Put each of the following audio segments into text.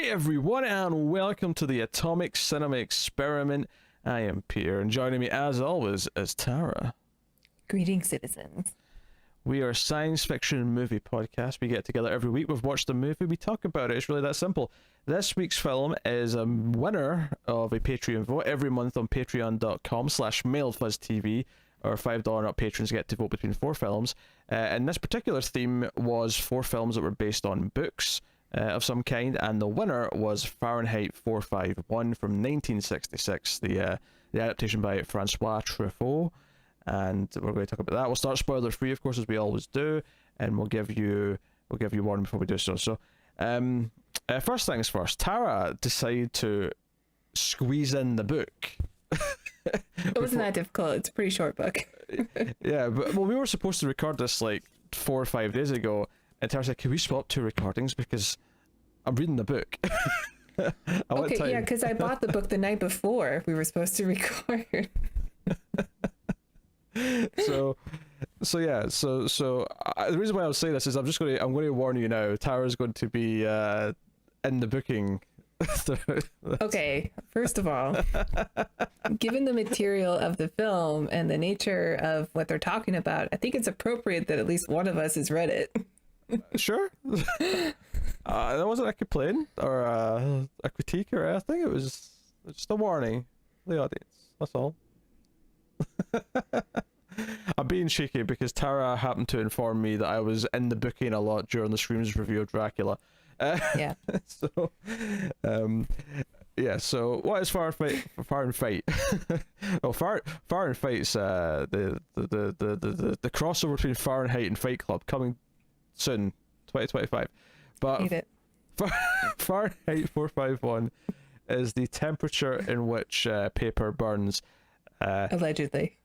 Hey everyone, and welcome to the Atomic Cinema Experiment. I am Peter, and joining me as always is Tara. Greetings, citizens. We are a science fiction movie podcast. We get together every week. We've watched a movie, we talk about it. It's really that simple. This week's film is a winner of a Patreon vote every month on patreon.com/MailedFuzzTV. Our $5 and up patrons get to vote between 4 films. And this particular theme was 4 films that were based on books of some kind, and the winner was Fahrenheit 451 from 1966, the adaptation by François Truffaut, and we're going to talk about that. We'll start spoiler free, of course, as we always do, and we'll give you warning before we do so. So, first things first, Tara decided to squeeze in the book. It wasn't that difficult. It's a pretty short book. Yeah, but we were supposed to record this like 4 or 5 days ago, and Tara said, "Can we swap 2 recordings because I'm reading the book." Okay, yeah, because I bought the book the night before we were supposed to record. So the reason why I was saying this is I'm going to warn you now. Tara's going to be in the booking. Okay, first of all, given the material of the film and the nature of what they're talking about, I think it's appropriate that at least one of us has read it. Sure. That wasn't a complaint or a critique or anything. It was just a warning to the audience. That's all. I'm being cheeky because Tara happened to inform me that I was in the booking a lot during the Screams review of Dracula. Yeah. So, yeah. So, what is Fahrenheit? Well, Fahrenheight's the crossover between Fahrenheit and Fight Club coming soon, 2025. But Need it. Fahrenheit 451 is the temperature in which paper burns. Allegedly.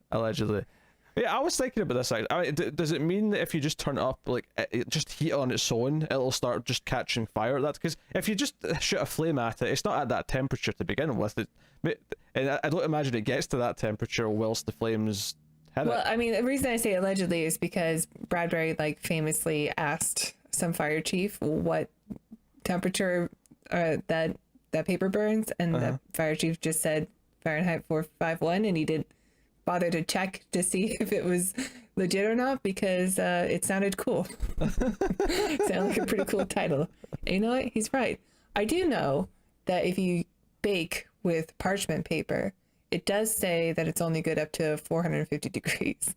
Yeah, I was thinking about this. I mean, does it mean that if you just turn it up, like, just heat it on its own, it'll start just catching fire? That's because if you just shoot a flame at it, it's not at that temperature to begin with. And I don't imagine it gets to that temperature whilst the flames hit it. Well, I mean, the reason I say allegedly is because Bradbury, famously asked some fire chief what temperature that paper burns, and the fire chief just said Fahrenheit 451, and he didn't bother to check to see if it was legit or not because it sounded cool. Sounded like a pretty cool title. And you know what? He's right. I do know that if you bake with parchment paper, it does say that it's only good up to 450 degrees.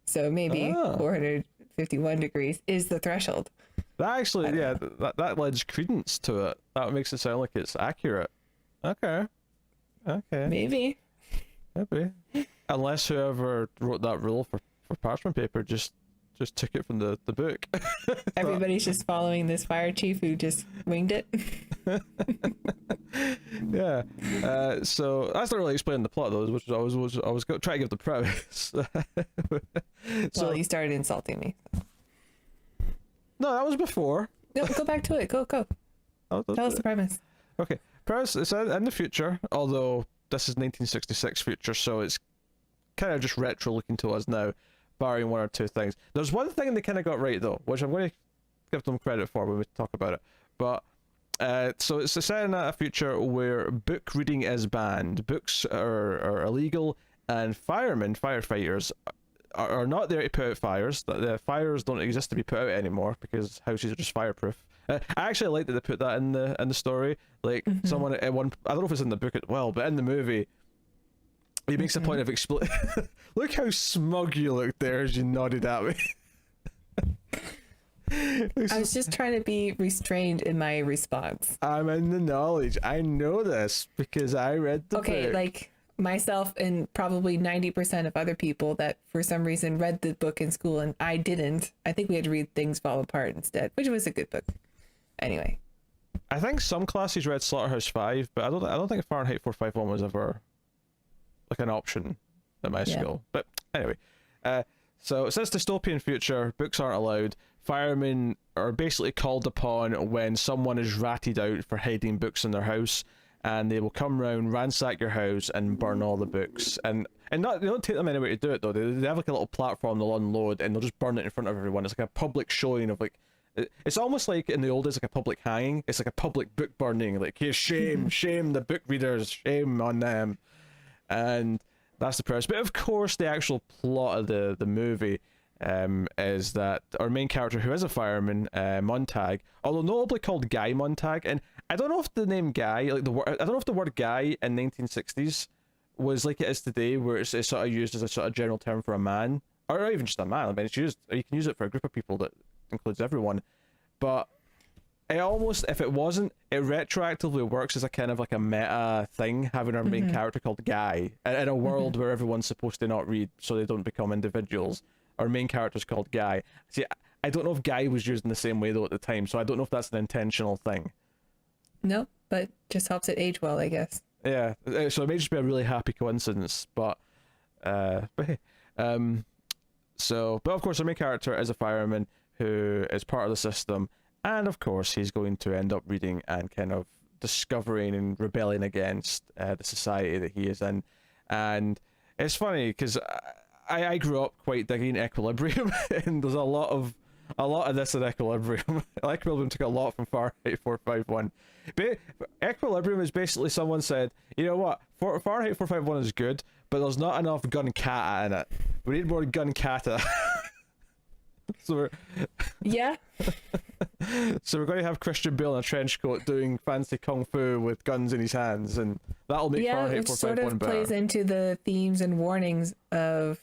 So maybe 451 degrees is the threshold. That actually, that lends credence to it. That makes it sound like it's accurate. Okay. Maybe. Unless whoever wrote that rule for parchment paper just took it from the book. Everybody's just following this fire chief who just winged it. Yeah. So that's not really explaining the plot though, which I was trying to give the premise. So you started insulting me. No, that was before. No, go back to it. Go. Tell us the premise. Okay. Premise is in the future, although this is 1966 future, so it's kind of just retro looking to us now, barring 1 or 2 things. There's one thing they kind of got right though, which I'm going to give them credit for when we talk about it. But so it's set in a future where book reading is banned. Books are illegal, and firefighters are not there to put out fires. The fires don't exist to be put out anymore because houses are just fireproof. I actually like that they put that in the story. Like someone at one, I don't know if it's in the book as well, but in the movie, he makes a point of Look how smug you looked there as you nodded at me. I was just trying to be restrained in my response. I'm in the knowledge. I know this because I read the book. Okay, like myself and probably 90% of other people that for some reason read the book in school and I didn't. I think we had to read Things Fall Apart instead, which was a good book. Anyway. I think some classes read Slaughterhouse-5, but I don't think Fahrenheit 451 was ever like an option at my school. But anyway, so it says dystopian future, books aren't allowed. Firemen are basically called upon when someone is ratted out for hiding books in their house, and they will come round, ransack your house, and burn all the books. And they don't take them anywhere to do it though. They have like a little platform they'll unload, and they'll just burn it in front of everyone. It's like a public showing of like It's almost like in the old days, like a public hanging. It's like a public book burning. Like, here, shame, shame the book readers, shame on them. And that's the premise. But of course, the actual plot of the movie is that our main character, who is a fireman, Montag, although notably called Guy Montag, and I don't know if the name Guy, like I don't know if the word Guy in 1960s was like it is today, where it's sort of used as a sort of general term for a man, or not even just a man. I mean, it's used, you can use it for a group of people that includes everyone. But it almost, if it wasn't, it retroactively works as a kind of like a meta thing, having our main character called Guy in a world where everyone's supposed to not read so they don't become individuals. Our main character's called Guy. See, I don't know if Guy was used in the same way though at the time, so I don't know if that's an intentional thing. No, but just helps it age well, I guess. Yeah, so it may just be a really happy coincidence, but hey. But of course our main character is a fireman who is part of the system, and of course he's going to end up reading and kind of discovering and rebelling against the society that he is in. And it's funny because I grew up quite digging Equilibrium, and there's a lot of this in Equilibrium. Equilibrium took a lot from Fahrenheit 451. But Equilibrium is basically someone said, you know what, Fahrenheit 451 is good, but there's not enough gun kata in it. We need more gun kata. So we're going to have Christian Bale in a trench coat doing fancy kung fu with guns in his hands, and that'll make Fahrenheit 451 sort of better. plays into the themes and warnings of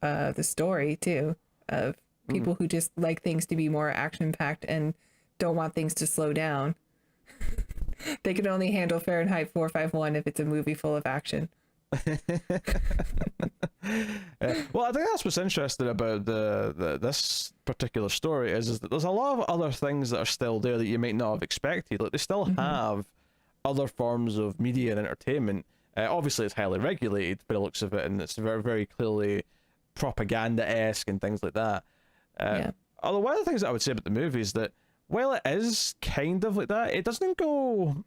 the story too, of people who just like things to be more action-packed and don't want things to slow down. They can only handle Fahrenheit 451 if it's a movie full of action. Well, I think that's what's interesting about this particular story is that there's a lot of other things that are still there that you might not have expected. Like, they still have other forms of media and entertainment. Obviously, it's highly regulated by the looks of it, and it's very, very clearly propaganda-esque and things like that. Although one of the things that I would say about the movie is that while it is kind of like that, it doesn't go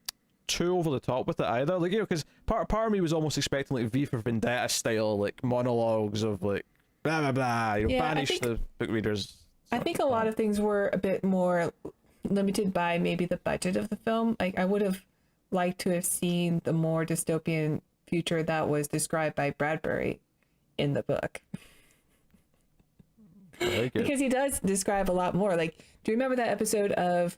too over the top with it either. Like, you know, because part of me was almost expecting like V for Vendetta style, like monologues of like blah blah blah, you know, banish the book readers. I think a lot of things were a bit more limited by maybe the budget of the film. Like, I would have liked to have seen the more dystopian future that was described by Bradbury in the book. Because he does describe a lot more. Like, do you remember that episode of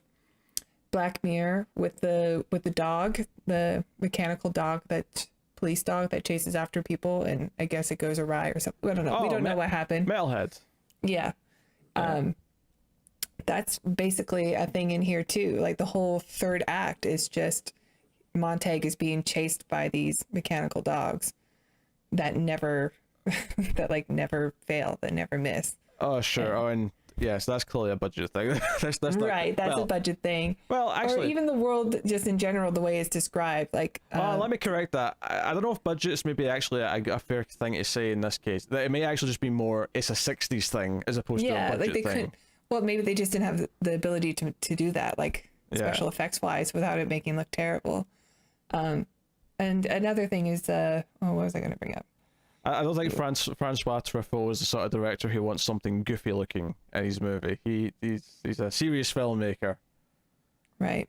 Black Mirror with the dog, the mechanical dog, that police dog that chases after people, and I guess it goes awry or something? I don't know. We don't know what happened. Metalhead. Yeah. That's basically a thing in here too. Like, the whole third act is just Montag is being chased by these mechanical dogs that never never fail, that never miss. Oh, sure. Oh, and yes, that's clearly a budget thing. that's not, right. That's a budget thing. Well, actually, or even the world just in general, the way it's described. Like, let me correct that. I don't know if budget's maybe actually a fair thing to say in this case. That it may actually just be more, it's a 60s thing as opposed to a budget like they thing. Well, maybe they just didn't have the ability to do that, like special effects wise, without it making it look terrible. And another thing is, what was I going to bring up? I don't think François Truffaut is the sort of director who wants something goofy looking in his movie. He's a serious filmmaker. Right.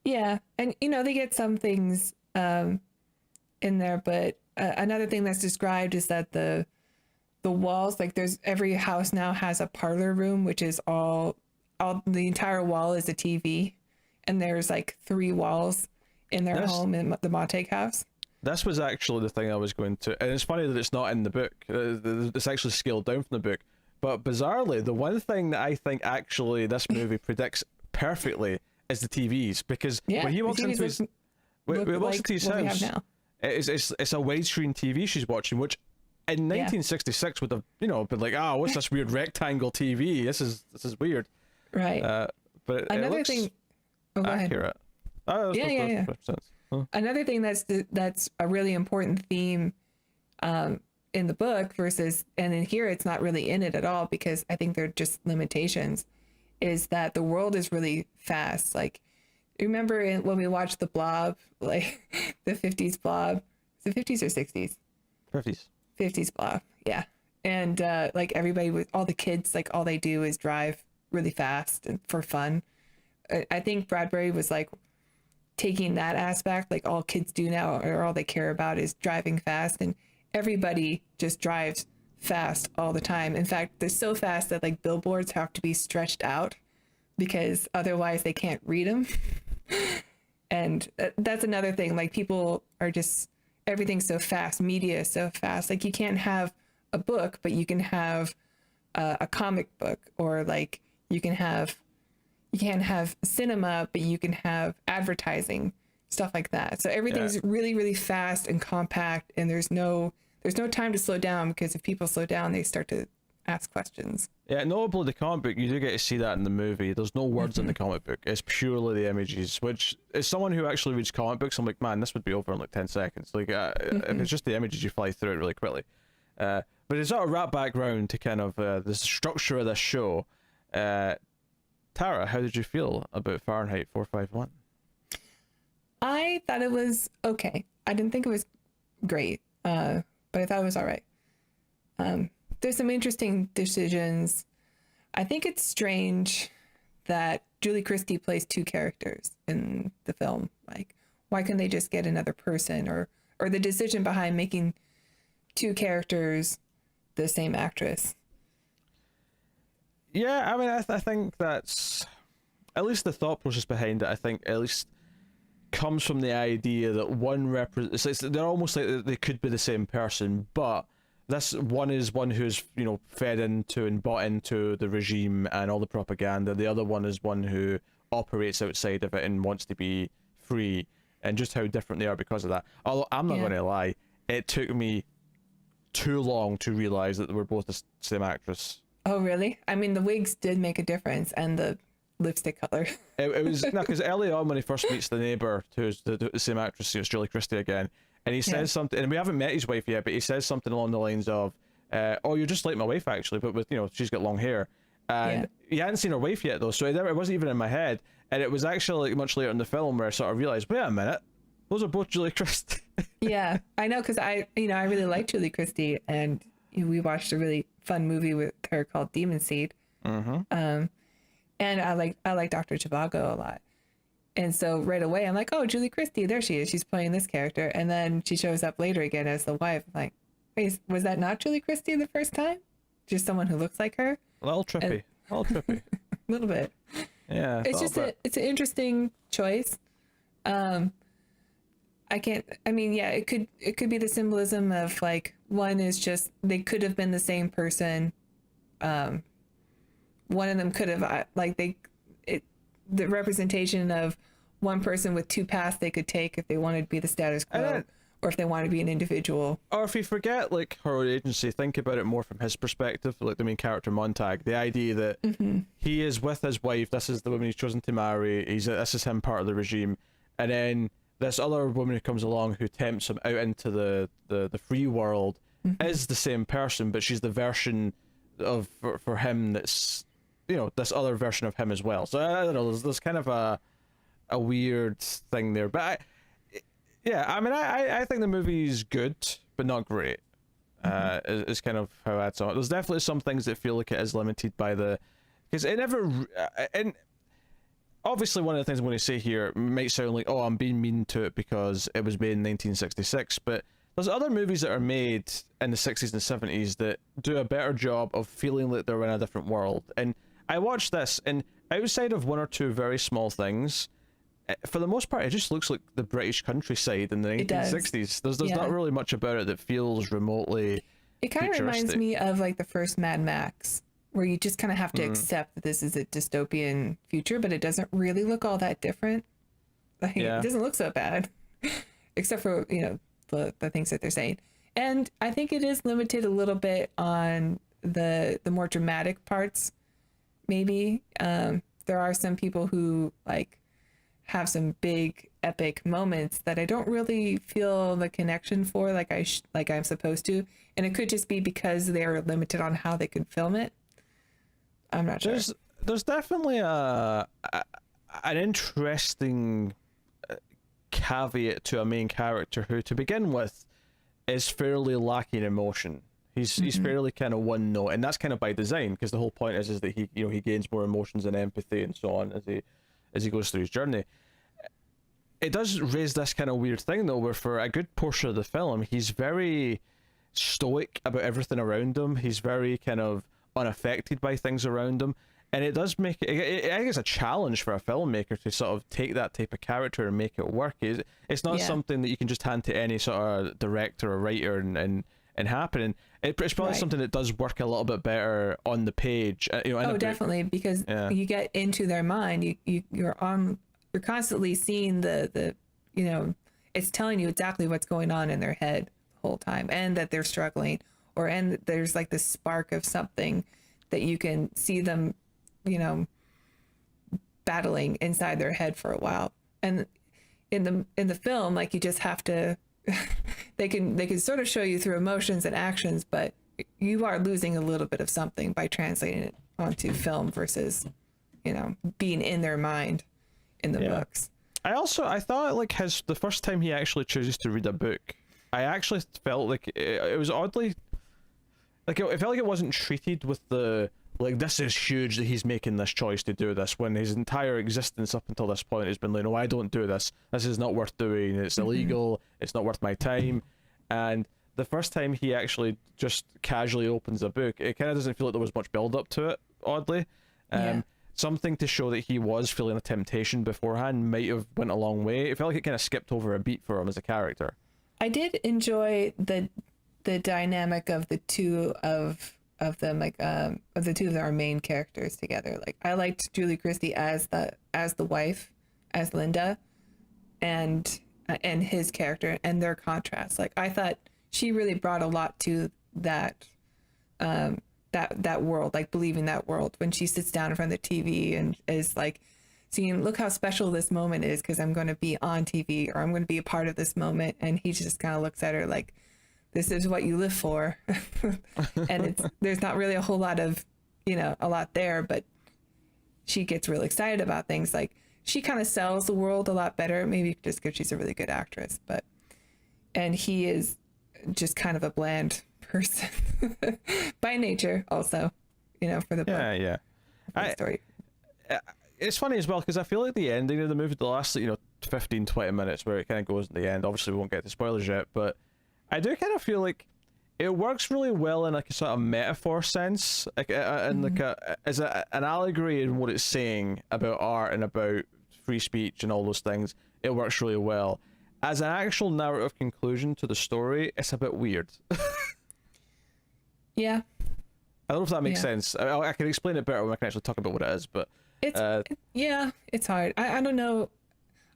Yeah, and you know, they get some things in there, but another thing that's described is that the walls, like, there's every house now has a parlor room, which is all the entire wall is a TV, and there's like 3 walls in their home in the Montag house. This was actually the thing I was going to, and it's funny that it's not in the book. It's actually scaled down from the book. But bizarrely, the one thing that I think actually this movie predicts perfectly is the TVs, because when he walks into his, when he walks into his house, it's a widescreen TV she's watching, which in 1966 would have, you know, been like, what's this weird rectangle TV? This is weird. Right. But another it looks thing. accurate. Yeah. Another thing that's a really important theme in the book versus, and in here it's not really in it at all because I think they're just limitations, is that the world is really fast. Like, remember when we watched The Blob, like the 50s Blob, the 50s or 60s? 50s Blob, yeah. And like everybody, with all the kids, like all they do is drive really fast and for fun. I think Bradbury was like taking that aspect, like all kids do now, or all they care about is driving fast, and everybody just drives fast all the time. In fact, they're so fast that like billboards have to be stretched out because otherwise they can't read them. And that's another thing. Like people are just, everything's so fast. Media is so fast. Like you can't have a book, but you can have a comic book, or like you can't have cinema, but you can have advertising, stuff like that. So everything's really, really fast and compact, and there's no time to slow down, because if people slow down, they start to ask questions. Yeah, notably the comic book, you do get to see that in the movie. There's no words in the comic book. It's purely the images, which as someone who actually reads comic books, I'm like, man, this would be over in like 10 seconds. Like, if it's just the images, you fly through it really quickly. But it's sort of wrap back round to kind of the structure of this show. Tara, how did you feel about Fahrenheit 451? I thought it was okay. I didn't think it was great, but I thought it was all right. There's some interesting decisions. I think it's strange that Julie Christie plays two characters in the film. Like, why couldn't they just get another person? Or the decision behind making two characters the same actress. Yeah, I mean, I think that's at least the thought process behind it. I think at least comes from the idea that one they're almost like they could be the same person, but this one is one who's, you know, fed into and bought into the regime and all the propaganda. The other one is one who operates outside of it and wants to be free, and just how different they are because of that. Although I'm not going to lie, it took me too long to realize that they were both the same actress. Oh, really? I mean, the wigs did make a difference, and the lipstick color. It was, no, because early on when he first meets the neighbour, who's the same actress, it's Julie Christie again, and he says something, and we haven't met his wife yet, but he says something along the lines of, oh, you're just like my wife actually, but with, you know, she's got long hair. And he hadn't seen her wife yet though, so it wasn't even in my head, and it was actually like much later in the film where I sort of realised, wait a minute, those are both Julie Christie. Yeah, I know, because I really like Julie Christie, and we watched a really fun movie with her called Demon Seed. And I like Dr. Zhivago a lot. And so right away I'm like, oh, Julie Christie, there she is. She's playing this character. And then she shows up later again as the wife. I'm like, wait, was that not Julie Christie the first time? Just someone who looks like her? A little trippy. A little bit. Yeah. It's just it's an interesting choice. It could be the symbolism of like, one is just, they could have been the same person. One of them could have the representation of one person with two paths they could take if they wanted to be the status quo, or if they want to be an individual. Or if you forget like her own agency, think about it more from his perspective, like the main character Montag. The idea that he is with his wife, this is the woman he's chosen to marry, this is him part of the regime, and then this other woman who comes along who tempts him out into the free world is the same person, but she's the version of for him that's, you know, this other version of him as well. So I don't know, there's kind of a weird thing there, but I think the movie's good but not great. Is kind of how I'd saw it. There's definitely some things that feel like it is limited by because it never, and obviously one of the things I'm going to say here might sound like, oh, I'm being mean to it because it was made in 1966, but there's other movies that are made in the 60s and 70s that do a better job of feeling like they're in a different world. And I watched this, and outside of one or two very small things, for the most part, it just looks like the British countryside in the 1960s. There's not really much about it that feels remotely It kind of reminds me of like the first Mad Max, where you just kind of have to accept that this is a dystopian future, but it doesn't really look all that different. Like, it doesn't look so bad, except for, you know, the things that they're saying. And I think it is limited a little bit on the more dramatic parts. Maybe there are some people who like have some big epic moments that I don't really feel the connection for, like I'm supposed to, and it could just be because they're limited on how they could film it. I'm not sure. There's definitely an interesting caveat to a main character who, to begin with, is fairly lacking emotion, He's fairly kind of one note, and that's kind of by design, because the whole point is that he gains more emotions and empathy and so on as he goes through his journey. It does raise this kind of weird thing though, where for a good portion of the film, he's very stoic about everything around him. He's very kind of unaffected by things around him, and it does make it. I think it's a challenge for a filmmaker to sort of take that type of character and make it work. It's not something that you can just hand to any sort of director or writer and happen. And it's probably something that does work a little bit better on the page. Definitely, because you get into their mind. You're constantly seeing the it's telling you exactly what's going on in their head the whole time, and that they're struggling, and there's like this spark of something that you can see them, battling inside their head for a while. And in the film, like, you just have to they can sort of show you through emotions and actions, but you are losing a little bit of something by translating it onto film versus being in their mind in the books. I thought like the first time he actually chooses to read a book, I actually felt like it was oddly like it felt like it wasn't treated with the like, this is huge that he's making this choice to do this, when his entire existence up until this point has been like, no, I don't do this, this is not worth doing, it's illegal, it's not worth my time. And the first time he actually just casually opens a book, it kind of doesn't feel like there was much build up to it, oddly. Something to show that he was feeling a temptation beforehand might have went a long way. It felt like it kind of skipped over a beat for him as a character. I did enjoy the dynamic of the two of them, like of the two of our main characters together. Like, I liked Julie Christie as the wife, as Linda, and his character and their contrast. Like, I thought she really brought a lot to that that world, like believing that world, when she sits down in front of the TV and is like seeing, look how special this moment is because I'm going to be on TV, or I'm going to be a part of this moment. And he just kind of looks at her like, this is what you live for. And there's not really a whole lot of, a lot there, but she gets really excited about things. Like, she kind of sells the world a lot better, maybe just because she's a really good actress, and he is just kind of a bland person by nature also, for the book. Yeah. For the story. It's funny as well, because I feel like the ending of the movie, the last 15, 20 minutes where it kind of goes at the end, obviously we won't get to spoilers yet, but I do kind of feel like it works really well in like a sort of metaphor sense, like and like as an allegory in what it's saying about art and about free speech and all those things. It works really well. As an actual narrative conclusion to the story, it's a bit weird. Yeah. I don't know if that makes sense. I can explain it better when I can actually talk about what it is, but it's hard. I don't know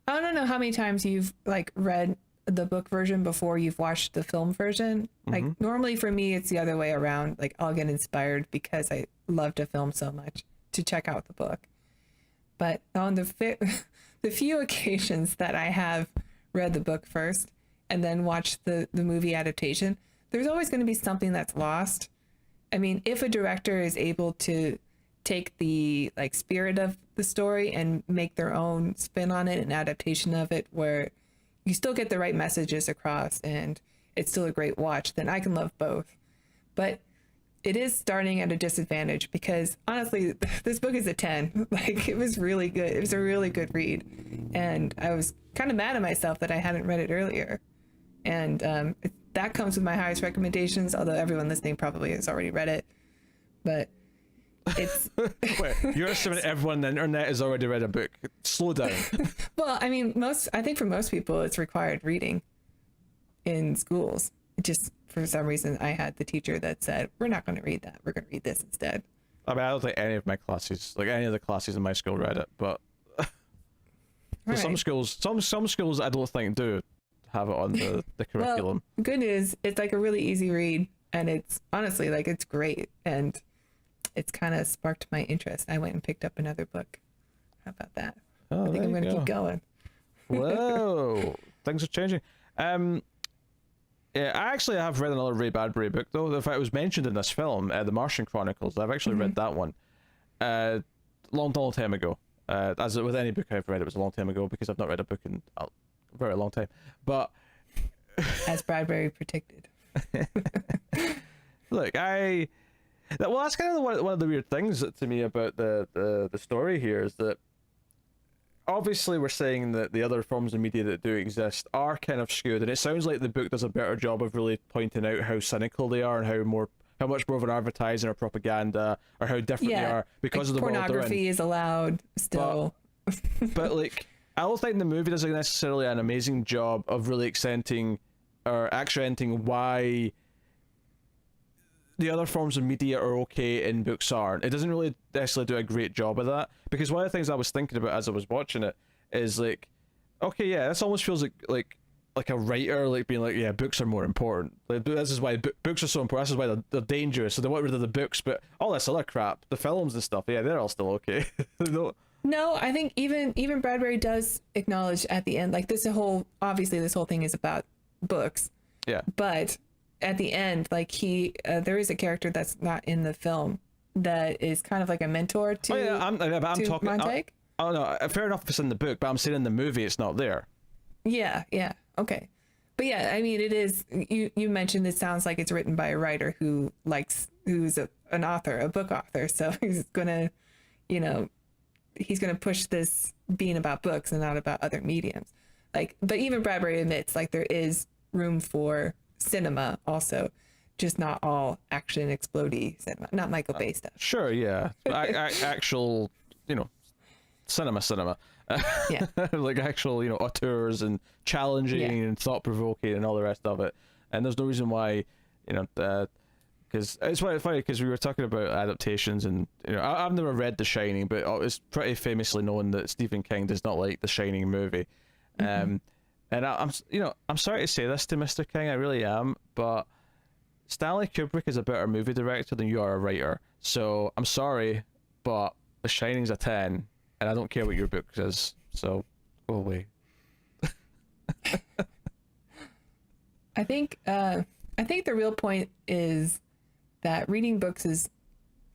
how many times you've like read the book version before you've watched the film version. Like, normally for me it's the other way around. Like, I'll get inspired because I loved a film so much to check out the book. But on the few occasions that I have read the book first and then watched the movie adaptation, there's always going to be something that's lost. I mean, if a director is able to take the like spirit of the story and make their own spin on it, an adaptation of it where you still get the right messages across and it's still a great watch, then I can love both. But it is starting at a disadvantage because honestly, this book is a 10. Like, it was really good. It was a really good read. And I was kind of mad at myself that I hadn't read it earlier. And that comes with my highest recommendations, although everyone listening probably has already read it. But it's... Wait, you're assuming everyone on the internet has already read a book. Slow down. Well, I mean, I think for most people, it's required reading in schools. Just for some reason, I had the teacher that said, we're not going to read that. We're going to read this instead. I mean, I don't think any of my classes, like any of the classes in my school read it, but some schools I don't think do have it on the curriculum. Well, good news, it's like a really easy read, and it's honestly like it's great, and it's kind of sparked my interest. I went and picked up another book. How about that? Oh, I think I'm going to keep going. Whoa, things are changing. Yeah, I actually have read another Ray Bradbury book though. In fact, it was mentioned in this film, The Martian Chronicles. I've actually read that one, long time ago. As with any book I've read, it was a long time ago because I've not read a book in a very long time. But as Bradbury predicted. Look, that's kind of one of the weird things to me about the story here is that obviously we're saying that the other forms of media that do exist are kind of skewed, and it sounds like the book does a better job of really pointing out how cynical they are and how much more of an advertising or propaganda or how different they are because of the world they're in. Pornography is allowed still. But like, I don't think the movie does necessarily an amazing job of really accenting why the other forms of media are okay and books aren't. It doesn't really necessarily do a great job of that, because one of the things I was thinking about as I was watching it is like, okay, yeah, this almost feels like a writer like being like, yeah, books are more important. Like, this is why books are so important. This is why they're dangerous. So they want rid of the books, but all this other crap, the films and stuff, yeah, they're all still okay. No, I think even Bradbury does acknowledge at the end, like this whole thing is about books. Yeah. But at the end, like there is a character that's not in the film that is kind of like a mentor to. Oh yeah, I'm talking. Montague. Oh no, fair enough. It's in the book, but I'm saying in the movie it's not there. Yeah. Okay. But yeah, I mean, it is. You mentioned it sounds like it's written by a writer who's an author, a book author. So he's gonna push this being about books and not about other mediums. Like, but even Bradbury admits like there is room for cinema also, just not all action explodey cinema, not Michael Bay stuff. Sure, yeah, actual, cinema. Yeah. Like actual, auteurs and challenging and thought provoking and all the rest of it. And there's no reason why, because it's funny because we were talking about adaptations, and I've never read The Shining, but it's pretty famously known that Stephen King does not like The Shining movie. And I'm sorry to say this to Mr. King, I really am, but Stanley Kubrick is a better movie director than you are a writer. So I'm sorry, but The Shining's a 10, and I don't care what your book says. So go away. I think the real point is that reading books is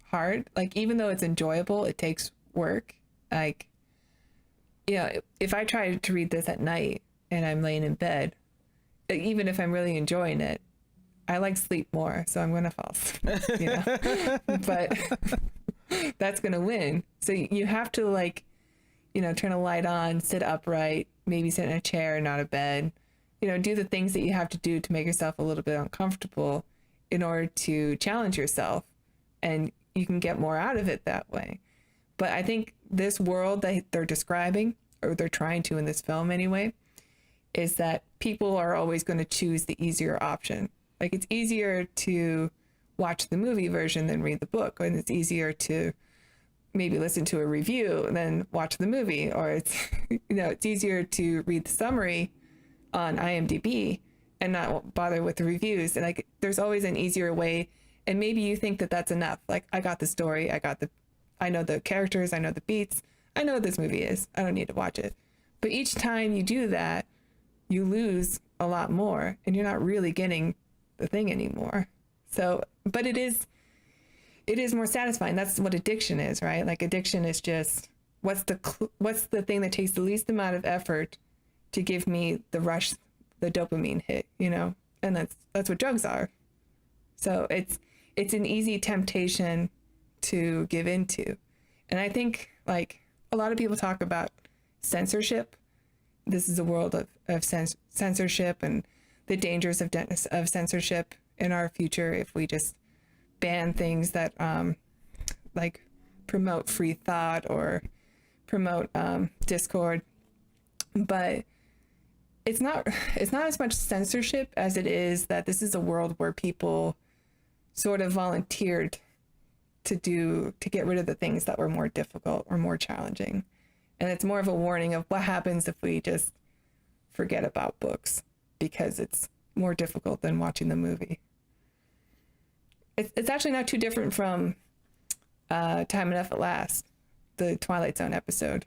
hard. Like, even though it's enjoyable, it takes work. Like, if I try to read this at night and I'm laying in bed, even if I'm really enjoying it, I like sleep more, so I'm gonna fall asleep, but that's gonna win. So you have to turn a light on, sit upright, maybe sit in a chair, not a bed, do the things that you have to do to make yourself a little bit uncomfortable in order to challenge yourself, and you can get more out of it that way. But I think this world that they're describing, or they're trying to in this film anyway, is that people are always going to choose the easier option. Like, it's easier to watch the movie version than read the book, and it's easier to maybe listen to a review than watch the movie, or it's it's easier to read the summary on IMDb and not bother with the reviews. And like, there's always an easier way, and maybe you think that that's enough. Like, I got the story, I know the characters, I know the beats, I know what this movie is, I don't need to watch it. But each time you do that, you lose a lot more, and you're not really getting the thing anymore. So, but it is more satisfying. That's what addiction is, right? Like, addiction is just what's the thing that takes the least amount of effort to give me the rush, the dopamine hit, and that's what drugs are. So it's an easy temptation to give into. And I think, like, a lot of people talk about censorship. This is a world of censorship and the dangers of censorship in our future if we just ban things that like promote free thought or promote discord. But it's not as much censorship as it is that this is a world where people sort of volunteered to get rid of the things that were more difficult or more challenging. And it's more of a warning of what happens if we just forget about books because it's more difficult than watching the movie. It's actually not too different from Time Enough at Last, the Twilight Zone episode,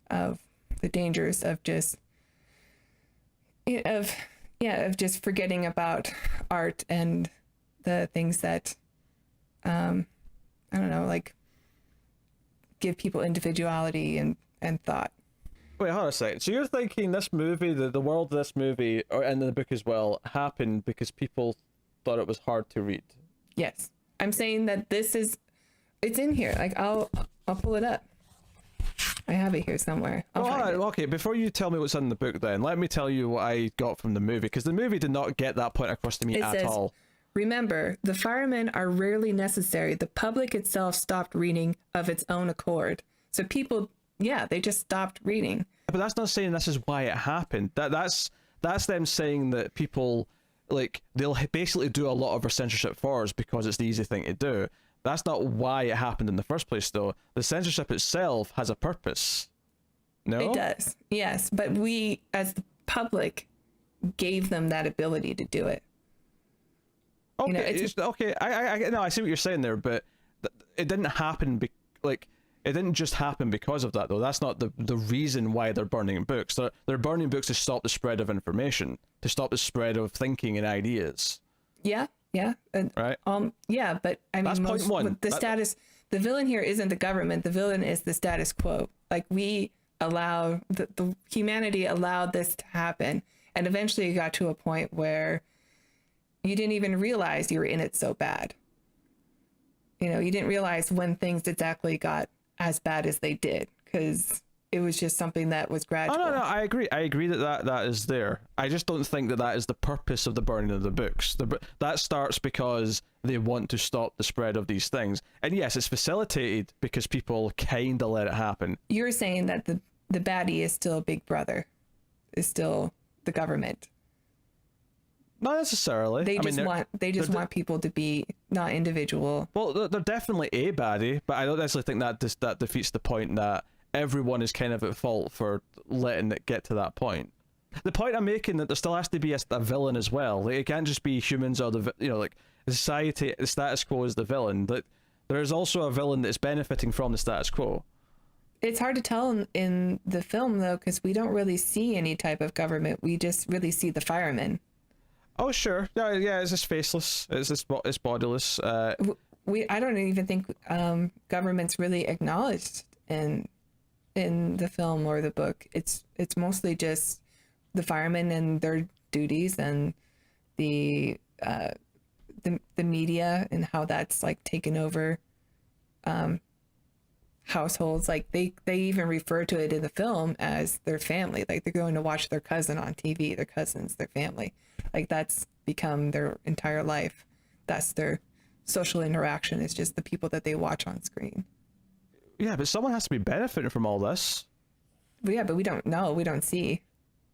of the dangers of just just forgetting about art and the things that I don't know, like, give people individuality and thought. Wait, hold on a second. So you're thinking this movie, the world of this movie, and the book as well, happened because people thought it was hard to read? Yes. I'm saying that it's in here. Like I'll pull it up. I have it here somewhere. I'll find it. Okay, before you tell me what's in the book then, let me tell you what I got from the movie, because the movie did not get that point across to me It at says, all. remember, the firemen are rarely necessary. The public itself stopped reading of its own accord. So people, they just stopped reading. But that's not saying this is why it happened. That's them saying that people, like, they'll basically do a lot of our censorship for us because it's the easy thing to do. That's not why it happened in the first place, though. The censorship itself has a purpose. No? It does, yes. But we, as the public, gave them that ability to do it. Okay, okay. I see what you're saying there, but it didn't happen. It didn't just happen because of that, though. That's not the reason why they're burning books. They're burning books to stop the spread of information, to stop the spread of thinking and ideas. Yeah. Right. Yeah, but I mean, that's point one. The villain here isn't the government. The villain is the status quo. Like we allow the humanity allowed this to happen, and eventually it got to a point where you didn't even realize you were in it so bad. You didn't realize when things exactly got as bad as they did, because it was just something that was gradual. Oh, no, I agree. I agree that is there. I just don't think that is the purpose of the burning of the books. That starts because they want to stop the spread of these things. And yes, it's facilitated because people kind of let it happen. You're saying that the baddie is still Big Brother, is still the government. Not necessarily. They just want people to be not individual. Well, they're definitely a baddie, but I don't necessarily think that defeats the point that everyone is kind of at fault for letting it get to that point. The point I'm making that there still has to be a villain as well. Like, it can't just be humans or like society. The status quo is the villain. That there is also a villain that is benefiting from the status quo. It's hard to tell in the film though, because we don't really see any type of government. We just really see the firemen. Oh sure, yeah. It's just faceless. It's bodiless. I don't even think government's really acknowledged in the film or the book. It's mostly just the firemen and their duties, and the media and how that's like taken over households. Like they even refer to it in the film as their family. Like they're going to watch their cousin on TV, their cousins, their family. Like that's become their entire life. That's their social interaction. It's just the people that they watch on screen. Yeah, but someone has to be benefiting from all this. Yeah, but we don't know. We don't see.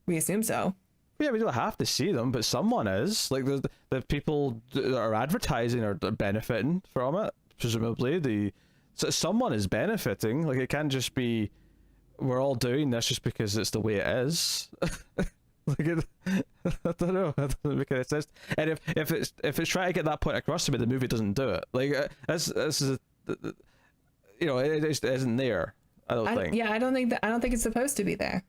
We assume so. Yeah, we don't have to see them, but someone is. Like the people that are advertising are benefiting from it. Presumably, so someone is benefiting. Like it can't just be we're all doing this just because it's the way it is. Like I don't know. That doesn't make any sense. And if it's trying to get that point across to me, the movie doesn't do it. Like this is it isn't there. I don't think. Yeah, I don't think it's supposed to be there.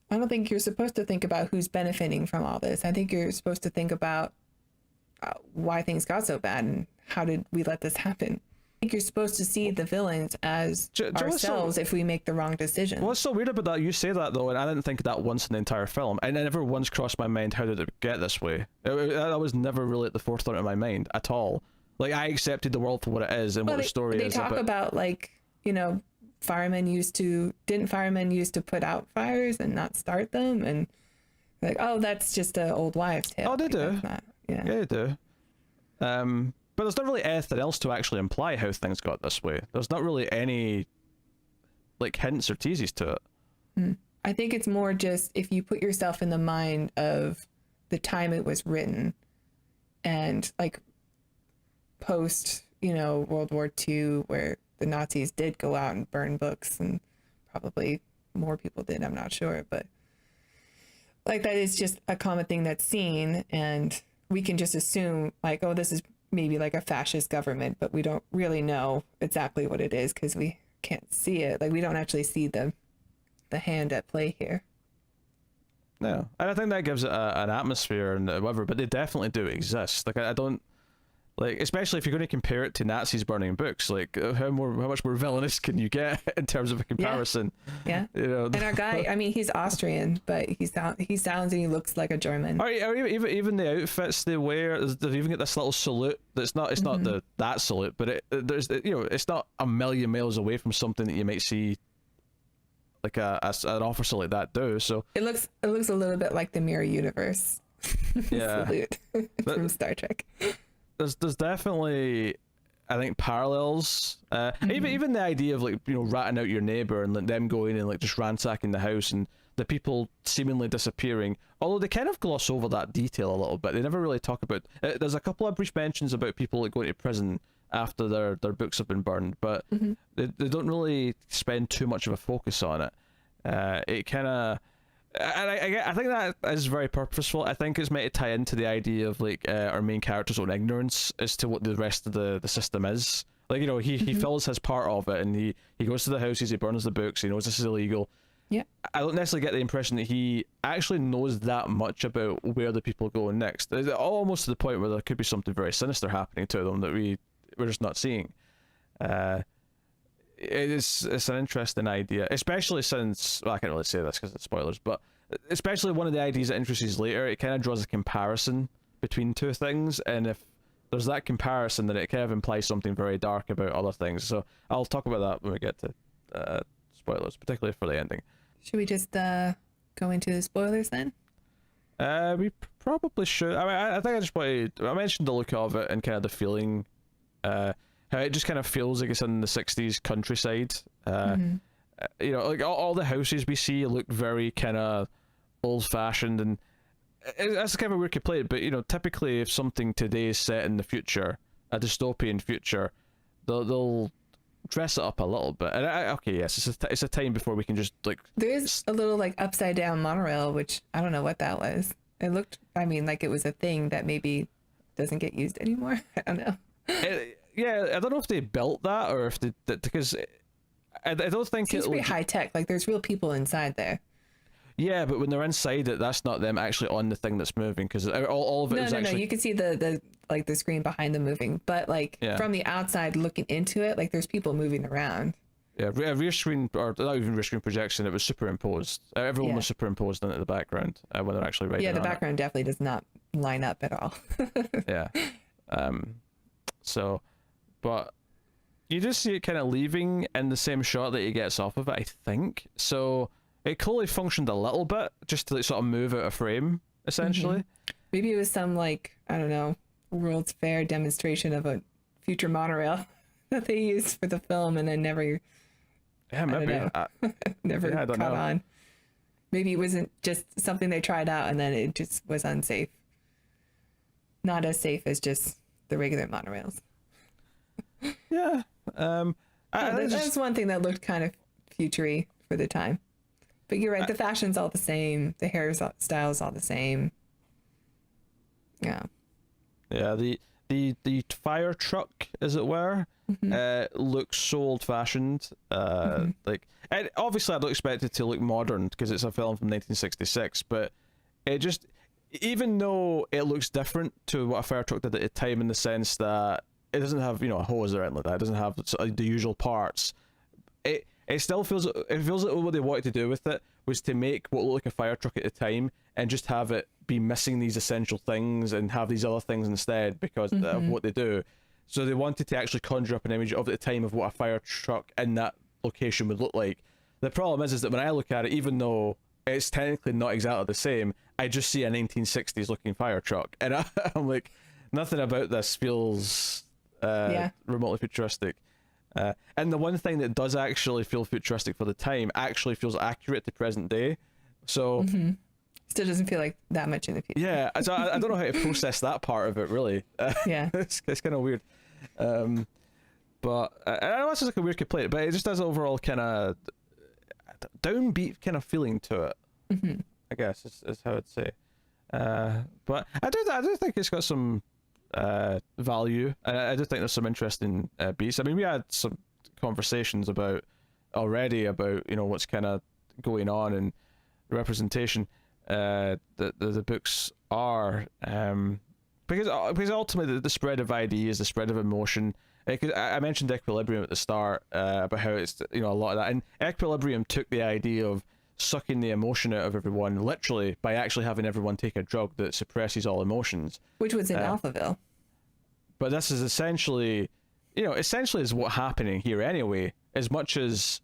I don't think you're supposed to think about who's benefiting from all this. I think you're supposed to think about why things got so bad and how did we let this happen. I think you're supposed to see the villains as ourselves if we make the wrong decision. What's so weird about that? You say that though, and I didn't think that once in the entire film. And it never once crossed my mind, how did it get this way? That was never really at the forefront of my mind at all. Like I accepted the world for what it is and what the story is. They talk about like, firemen used to put out fires and not start them, and like, oh, that's just an old wives' tale. Oh, they do. Yeah, they do. But there's not really anything else to actually imply how things got this way. There's not really any like hints or teases to it. I think it's more just if you put yourself in the mind of the time it was written, and like post, World War II, where the Nazis did go out and burn books, and probably more people did, I'm not sure, but like that is just a common thing that's seen, and we can just assume like, oh, this is maybe like a fascist government, but we don't really know exactly what it is because we can't see it. Like we don't actually see the hand at play here. No, and I think that gives it an atmosphere and whatever, but they definitely do exist. Like I don't Like, especially if you're going to compare it to Nazis burning books, like how much more villainous can you get in terms of a comparison? Yeah. You know. And our guy, I mean, he's Austrian, but he sounds and he looks like a German. Or even the outfits they wear, they've even got this little salute. That's not it's not that salute, but it's not a million miles away from something that you might see like an officer like that do. So it looks a little bit like the Mirror Universe. Yeah. Salute from Star Trek. There's definitely, I think, parallels. Even the idea of, like, ratting out your neighbor and them going and like just ransacking the house and the people seemingly disappearing. Although they kind of gloss over that detail a little bit. They never really talk about. There's a couple of brief mentions about people like going to prison after their books have been burned, but they don't really spend too much of a focus on it. It kind of. And I think that is very purposeful. I think it's meant to tie into the idea of like our main character's own ignorance as to what the rest of the system is. Like, he fills his part of it, and he goes to the houses, he burns the books, he knows this is illegal. Yeah. I don't necessarily get the impression that he actually knows that much about where the people go next. It's almost to the point where there could be something very sinister happening to them that we're just not seeing. It's an interesting idea, especially since, well, I can't really say this because it's spoilers, but especially one of the ideas that introduces later, it kind of draws a comparison between two things, and if there's that comparison, then it kind of implies something very dark about other things. So I'll talk about that when we get to spoilers, particularly for the ending. Should we just go into the spoilers then? We probably should. I mean, I think I mentioned the look of it and kind of the feeling, how it just kind of feels like it's in the 60s countryside. Like all the houses we see look very kind of old-fashioned, and that's kind of a weird complaint, but typically if something today is set in the future, a dystopian future, they'll dress it up a little bit. And yes, it's a time before we can just like... There is a little like upside down monorail, which I don't know what that was. It looked, like it was a thing that maybe doesn't get used anymore. I don't know. I don't know if they built that or if they, because I don't think it seems pretty high tech. Like there's real people inside there. Yeah, but when they're inside it, that's not them actually on the thing that's moving, because all of it is actually... No, you can see the screen behind them moving, but from the outside looking into it, like there's people moving around. Yeah, rear screen, or not even rear screen projection, it was superimposed. Everyone was superimposed into the background when they're actually writing. Yeah, the background definitely does not line up at all. Yeah. But you just see it kind of leaving in the same shot that he gets off of it, I think. So it clearly functioned a little bit just to sort of move out of frame, essentially. Maybe it was some I don't know, World's Fair demonstration of a future monorail that they used for the film and then never... Yeah, maybe. Never caught on. Maybe it wasn't just something they tried out and then it just was unsafe. Not as safe as just the regular monorails. Yeah. That's one thing that looked kind of futury for the time. But you're right, the fashion's all the same. The hairstyle's all the same. Yeah. Yeah, the fire truck, as it were, looks so old-fashioned. And obviously I don't expect it to look modern because it's a film from 1966, but it just, even though it looks different to what a fire truck did at the time, in the sense that it doesn't have, a hose or anything like that, it doesn't have the usual parts, it still feels like what they wanted to do with it was to make what looked like a fire truck at the time and just have it be missing these essential things and have these other things instead because of what they do. So they wanted to actually conjure up an image of the time of what a fire truck in that location would look like. The problem is that when I look at it, even though it's technically not exactly the same, I just see a 1960s looking fire truck, and I'm like, nothing about this feels remotely futuristic. And the one thing that does actually feel futuristic for the time actually feels accurate to present day. So still doesn't feel like that much in the future. Yeah, so I don't know how to process that part of it, really. It's kind of weird. But I know it's just like a weird complaint, but it just has overall kind of downbeat kind of feeling to it. I guess is how I'd say. But I do think it's got some value. I do think there's some interesting beats. I mean, we had some conversations already about what's kind of going on and representation that the books are. because ultimately the spread of ideas, the spread of emotion. Because I mentioned Equilibrium at the start about how it's a lot of that, and Equilibrium took the idea of sucking the emotion out of everyone literally by actually having everyone take a drug that suppresses all emotions, which was in Alphaville. But this is essentially is what's happening here anyway. As much as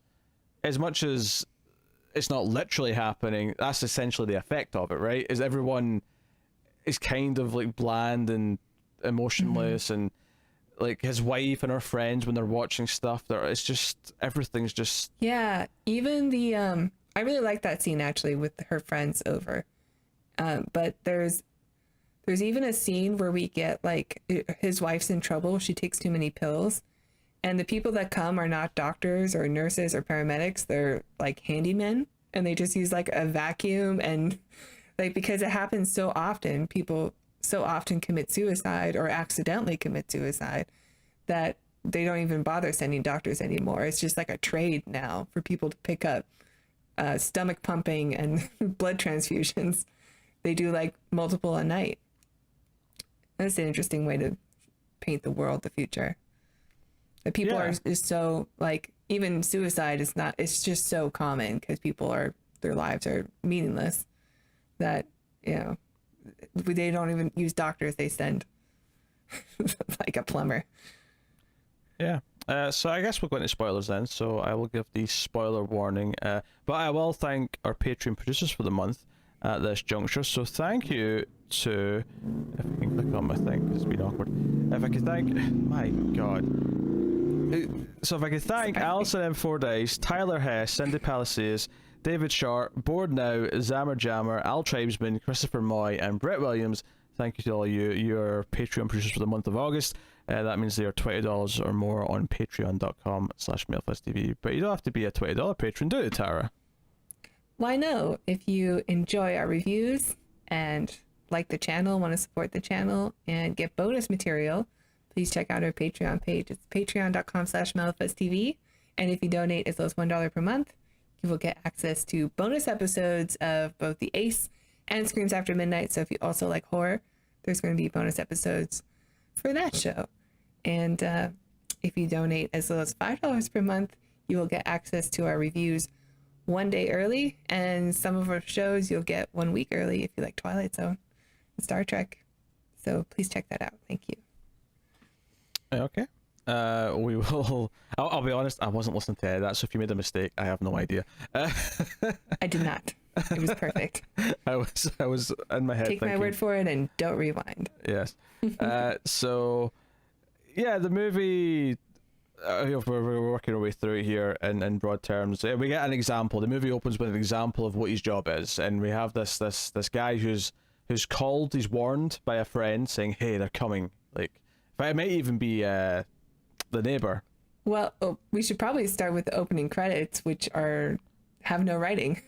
it's not literally happening, that's essentially the effect of it, right? Is everyone is kind of like bland and emotionless, and like his wife and her friends when they're watching stuff, it's just everything's just even the I really like that scene actually with her friends over, but there's even a scene where we get like his wife's in trouble, she takes too many pills, and the people that come are not doctors or nurses or paramedics, they're like handymen, and they just use like a vacuum, and like because it happens so often, people so often commit suicide or accidentally commit suicide that they don't even bother sending doctors anymore. It's just like a trade now for people to pick up stomach pumping and blood transfusions. They do like multiple a night. That's an interesting way to paint the world, the future. That people are just so like, even suicide is not, it's just so common because their lives are meaningless that, they don't even use doctors, they send like a plumber. So I guess we'll go into spoilers then, so I will give the spoiler warning, but I will thank our Patreon producers for the month at this juncture. So thank you to, if I can click on my thing because it's been awkward, if I can thank, my god, so if I can thank Alison M. Fordyce, Tyler Hess, Cindy Palacios, David Sharp, Board Now, Zammer Jammer, Al Tribesman, Christopher Moy, and Brett Williams. Thank you to all of you. You're Patreon producers for the month of August. That means they are $20 or more on patreon.com/MailFuzzTV. But you don't have to be a $20 patron, do you, Tara? Why no? If you enjoy our reviews and like the channel, want to support the channel, and get bonus material, please check out our Patreon page. It's patreon.com/MailFuzzTV. And if you donate as low as $1 per month, you will get access to bonus episodes of both The Ace and Screams After Midnight. So if you also like horror, there's going to be bonus episodes for that show. And if you donate as low as $5 per month, you will get access to our reviews 1 day early, and some of our shows you'll get 1 week early if you like Twilight Zone and Star Trek. So please check that out. Thank you. Okay. We will. I'll be honest, I wasn't listening to that, so if you made a mistake, I have no idea. I did not. It was perfect. I was in my head. Take thinking, my word for it and don't rewind. Yes. So, yeah, the movie. We're working our way through it here in broad terms. We get an example. The movie opens with an example of what his job is, and we have this guy who's called. He's warned by a friend saying, "Hey, they're coming." Like, it might even be the neighbor. Well, we should probably start with the opening credits, which have no writing.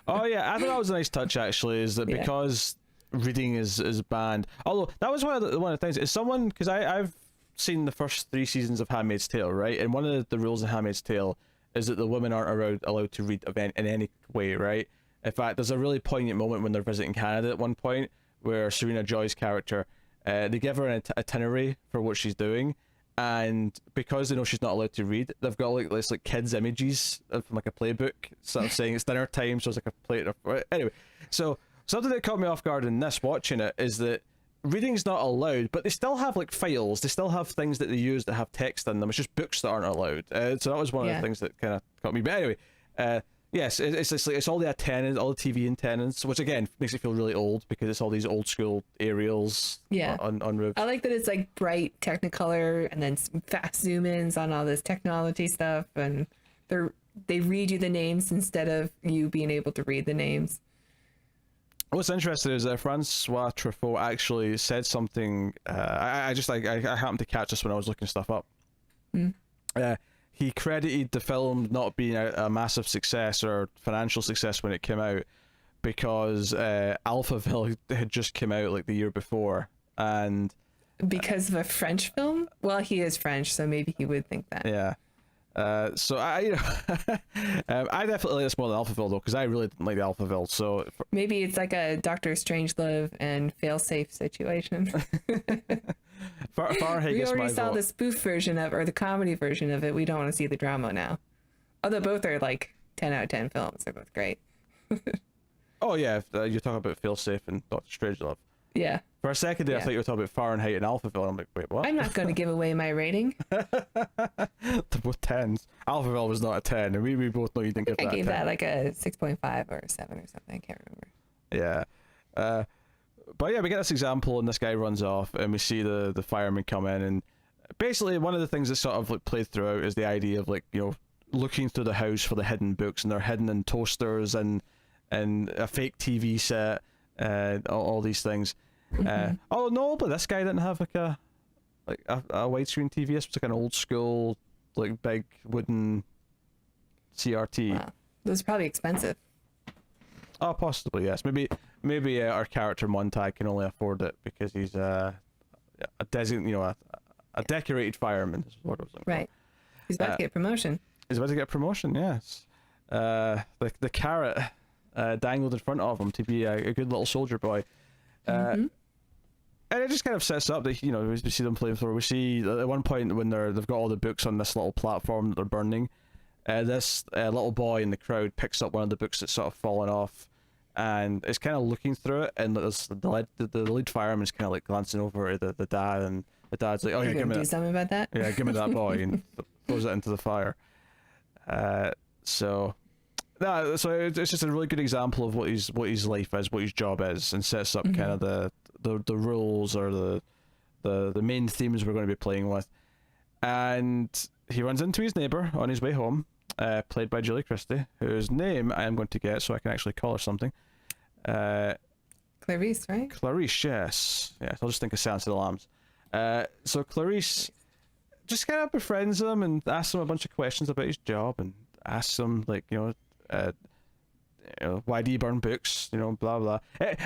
Oh yeah, I thought that was a nice touch actually. Is that because reading is banned? Although that was one of the things. Is someone, because I've seen the first 3 seasons of Handmaid's Tale, right? And one of the rules in Handmaid's Tale is that the women aren't allowed to read in any way, right? In fact, there's a really poignant moment when they're visiting Canada at one point where Serena Joy's character, they give her an itinerary for what she's doing, and because they know she's not allowed to read, they've got like this like kids images from like a playbook sort of saying it's dinner time, so it's like a plate of anyway. So something that caught me off guard in this watching it is that reading's not allowed, but they still have like files, they still have things that they use that have text in them. It's just books that aren't allowed. So that was one of the things that kind of caught me. But anyway, yes, it's all the attendants, all the TV attendants, which again makes it feel really old because it's all these old school aerials on roofs. I like that it's like bright Technicolor and then fast zoom ins on all this technology stuff, and they read you the names instead of you being able to read the names. What's interesting is that François Truffaut actually said something. I happened to catch this when I was looking stuff up. He credited the film not being a massive success or financial success when it came out because Alphaville had just come out like the year before, and because of a French film. Well, he is French, so maybe he would think that. Yeah, So I, I definitely like this more than Alphaville though, because I really didn't like the Alphaville. So Maybe it's like a Doctor Strangelove and failsafe situation. Fahrenheit We gets already my saw vote. the spoof version of, or the comedy version of it. We don't want to see the drama now. Although both are like 10 out of 10 films. They're both great. Oh yeah, if, you're talking about Failsafe and Doctor Strangelove. Yeah. For a second there, I Yeah. thought you were talking about Fahrenheit and Alphaville. I'm like, wait, what? I'm not going to give away my rating. They're both 10s. Alphaville was not a 10, and we both know you didn't give I that gave a 10. that like a 6.5 or a 7 or something. I can't remember. Yeah. But yeah, we get this example, and this guy runs off, and we see the firemen come in, and basically one of the things that sort of like played throughout is the idea of like, you know, looking through the house for the hidden books, and they're hidden in toasters and a fake TV set, all these things. Oh no, but this guy didn't have like a widescreen TV. This was like an old school, like big wooden CRT. Wow. Those are probably expensive. Oh, possibly yes. Maybe our character Montag can only afford it because he's a decorated fireman. Is what I was looking for. Right. He's about to get promotion. He's about to get promotion. Yes. The carrot dangled in front of him to be a good little soldier boy. And it just kind of sets up that, you know, we see them playing through. We see at one point when they've got all the books on this little platform that they're burning. This little boy in the crowd picks up one of the books that's sort of fallen off, and is kind of looking through it. And there's the lead fireman's kind of like glancing over at the dad, and the dad's like, "Oh yeah, You're give me gonna do that. something about that? Yeah, give me that boy," and throws it into the fire. So it's just a really good example of what his life is, what his job is, and sets up kind of the rules or the main themes we're going to be playing with. And he runs into his neighbor on his way home, played by Julie Christie, whose name I am going to get so I can actually call her something. Clarice, right? Clarice, yes. I'll just think of Silence of the Lambs. So Clarice just kind of befriends him and asks him a bunch of questions about his job, and asks him, like, why do you burn books? Blah blah.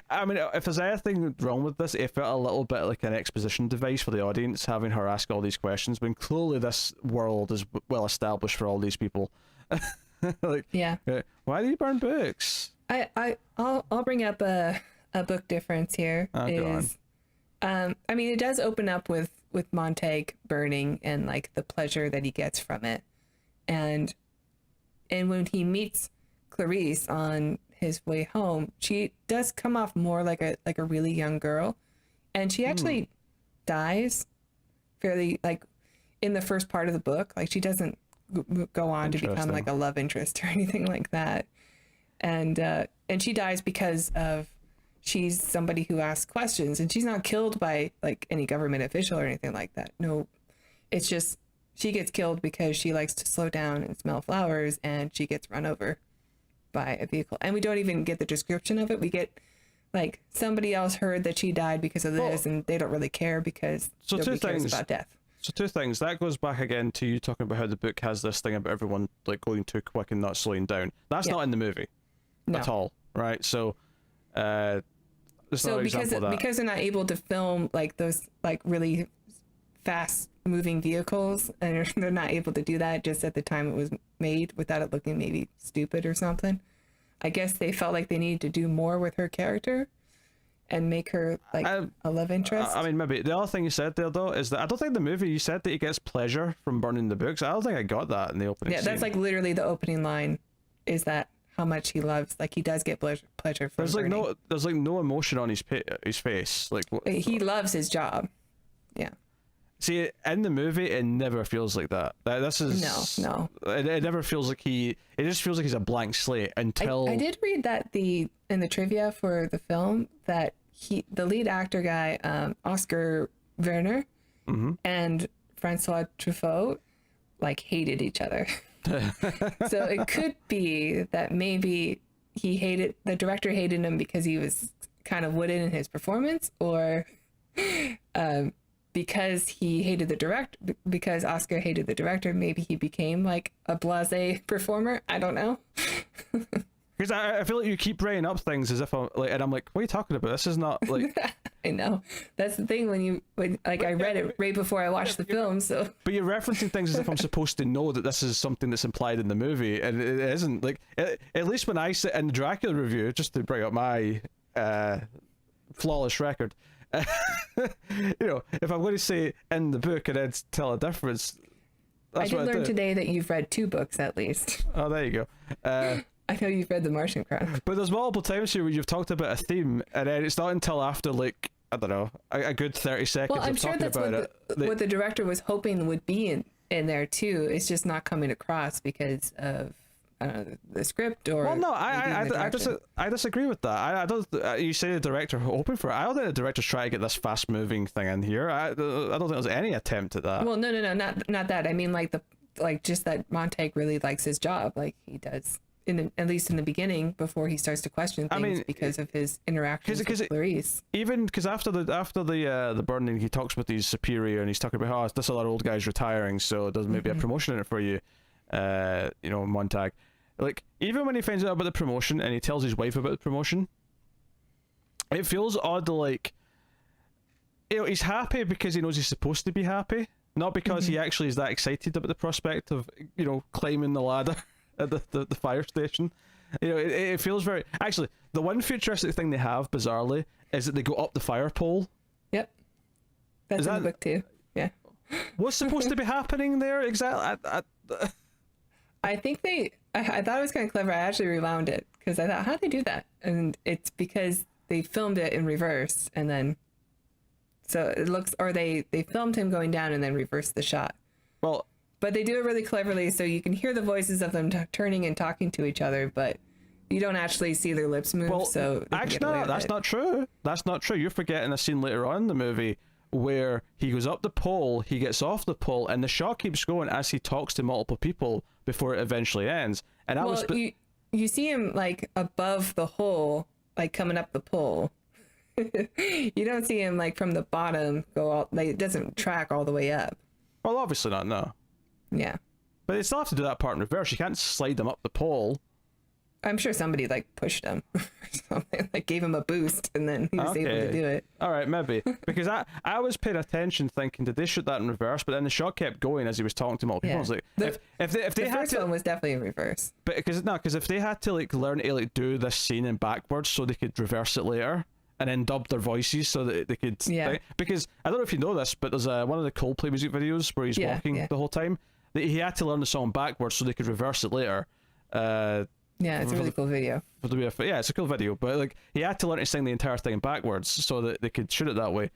I mean, if there's anything wrong with this, it felt a little bit like an exposition device for the audience, having her ask all these questions when clearly this world is well established for all these people. Like, Yeah. why do you burn books? I'll bring up a book difference here. Go on. I mean, it does open up with Montag burning and like the pleasure that he gets from it, and when he meets Clarice on his way home, she does come off more like a really young girl, and she actually dies fairly, like, in the first part of the book. Like, she doesn't go on to become like a love interest or anything like that, and she dies because of she's somebody who asks questions, and she's not killed by like any government official or anything like that. No, it's just she gets killed because she likes to slow down and smell flowers, and she gets run over by a vehicle. And we don't even get the description of it. We get like somebody else heard that she died because of this, and they don't really care because nobody cares about death. So two things. That goes back again to you talking about how the book has this thing about everyone like going too quick and not slowing down. That's not in the movie at all, right? So there's no example of that. Because they're not able to film like those like really fast moving vehicles, and they're not able to do that just at the time it was made without it looking maybe stupid or something. I guess they felt like they needed to do more with her character and make her like a love interest. I mean, maybe the other thing you said there though is that I don't think the movie, you said that he gets pleasure from burning the books. I don't think I got that in the opening scene. That's like literally the opening line, is that how much he loves, like he does get pleasure from burning. There's no emotion on his face. Like he loves his job. Yeah. See, in the movie, it never feels like that. This is no. It never feels like it just feels like he's a blank slate until. I did read that in the trivia for the film that the lead actor guy, Oskar Werner, and François Truffaut, like hated each other. So it could be that maybe the director hated him because he was kind of wooden in his performance, or because he hated the director, because Oskar hated the director, maybe he became like a blasé performer. I don't know. Because I feel like you keep bringing up things as if I'm like, and I'm like, what are you talking about? This is not like. I know. That's the thing when I read it right before I watched the film, so. But you're referencing things as if I'm supposed to know that this is something that's implied in the movie, and it isn't. Like, at least when I sit in the Dracula review, just to bring up my flawless record, if I'm going to say in the book and then tell a difference, that's I what did learn today that you've read 2 books at least. Oh, there you go. I know you've read The Martian Chronicle. But there's multiple times here where you've talked about a theme, and then it's not until after, like, I don't know, a good 30 seconds Well, I'm of sure talking that's about what the director was hoping would be in there too. It's just not coming across because of the script or. Well, no, I disagree with that. I don't. You say the director hoping for it. I don't think the director's trying to get this fast moving thing in here. I don't think there's any attempt at that. Well, no, not that. I mean, just that Montag really likes his job, like he does. At least in the beginning, before he starts to question things, because of his interactions with Clarice. Even because after the burning, he talks with his superior, and he's talking about how this other old guy's retiring, so there's maybe a promotion in it for you, Montag. Like, even when he finds out about the promotion and he tells his wife about the promotion, it feels odd. Like, he's happy because he knows he's supposed to be happy, not because he actually is that excited about the prospect of climbing the ladder at the fire station. It feels very. Actually, the one futuristic thing they have, bizarrely, is that they go up the fire pole. Yep, that's in the book too. Yeah. What's supposed to be happening there exactly? I think I thought it was kind of clever. I actually rewound it because I thought, how'd they do that? And it's because they filmed it in reverse, and then so it looks, or they filmed him going down and then reversed the shot. Well. But they do it really cleverly, so you can hear the voices of them turning and talking to each other, but you don't actually see their lips move. Well, so actually, no, that's not true. That's not true. You're forgetting a scene later on in the movie where he goes up the pole, he gets off the pole, and the shot keeps going as he talks to multiple people before it eventually ends. And you see him like above the hole, like coming up the pole. You don't see him like from the bottom go all, like it doesn't track all the way up. Well, obviously not. No. Yeah. But they still have to do that part in reverse. You can't slide them up the pole. I'm sure somebody like pushed him or something, like gave him a boost, and then he was able to do it. All right, maybe. Because I was paying attention thinking, did they shoot that in reverse? But then the shot kept going as he was talking to multiple people. I was like, if they the had first one was definitely in reverse. But because if they had to like learn to like do this scene in backwards so they could reverse it later and then dub their voices so that they could because I don't know if you know this, but there's one of the Coldplay music videos where he's walking the whole time. He had to learn the song backwards so they could reverse it later. Yeah, it's a really cool video. Yeah, it's a cool video, but like he had to learn to sing the entire thing backwards so that they could shoot it that way,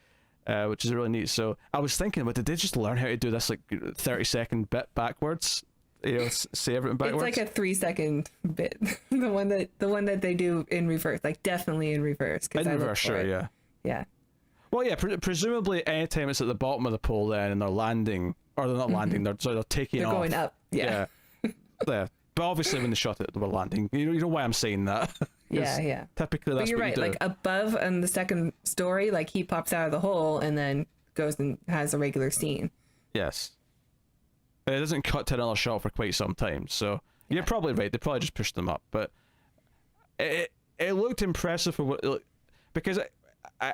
which is really neat. So I was thinking, but did they just learn how to do this like 30-second bit backwards? Say everything backwards. It's like a 3-second bit. the one that they do in reverse, like definitely in reverse. In reverse, sure, yeah. Yeah. Well, yeah, presumably anytime it's at the bottom of the pole then and they're landing, or they're not landing, they're taking off. They're going up, yeah. Yeah. But obviously when they shot it, they were landing. You know why I'm saying that? Yeah. Typically that's but you're what right, you do. like above on the second story, like he pops out of the hole and then goes and has a regular scene. Yes. It doesn't cut to another shot for quite some time, so you're probably right. They probably just pushed them up, but it looked impressive for what, because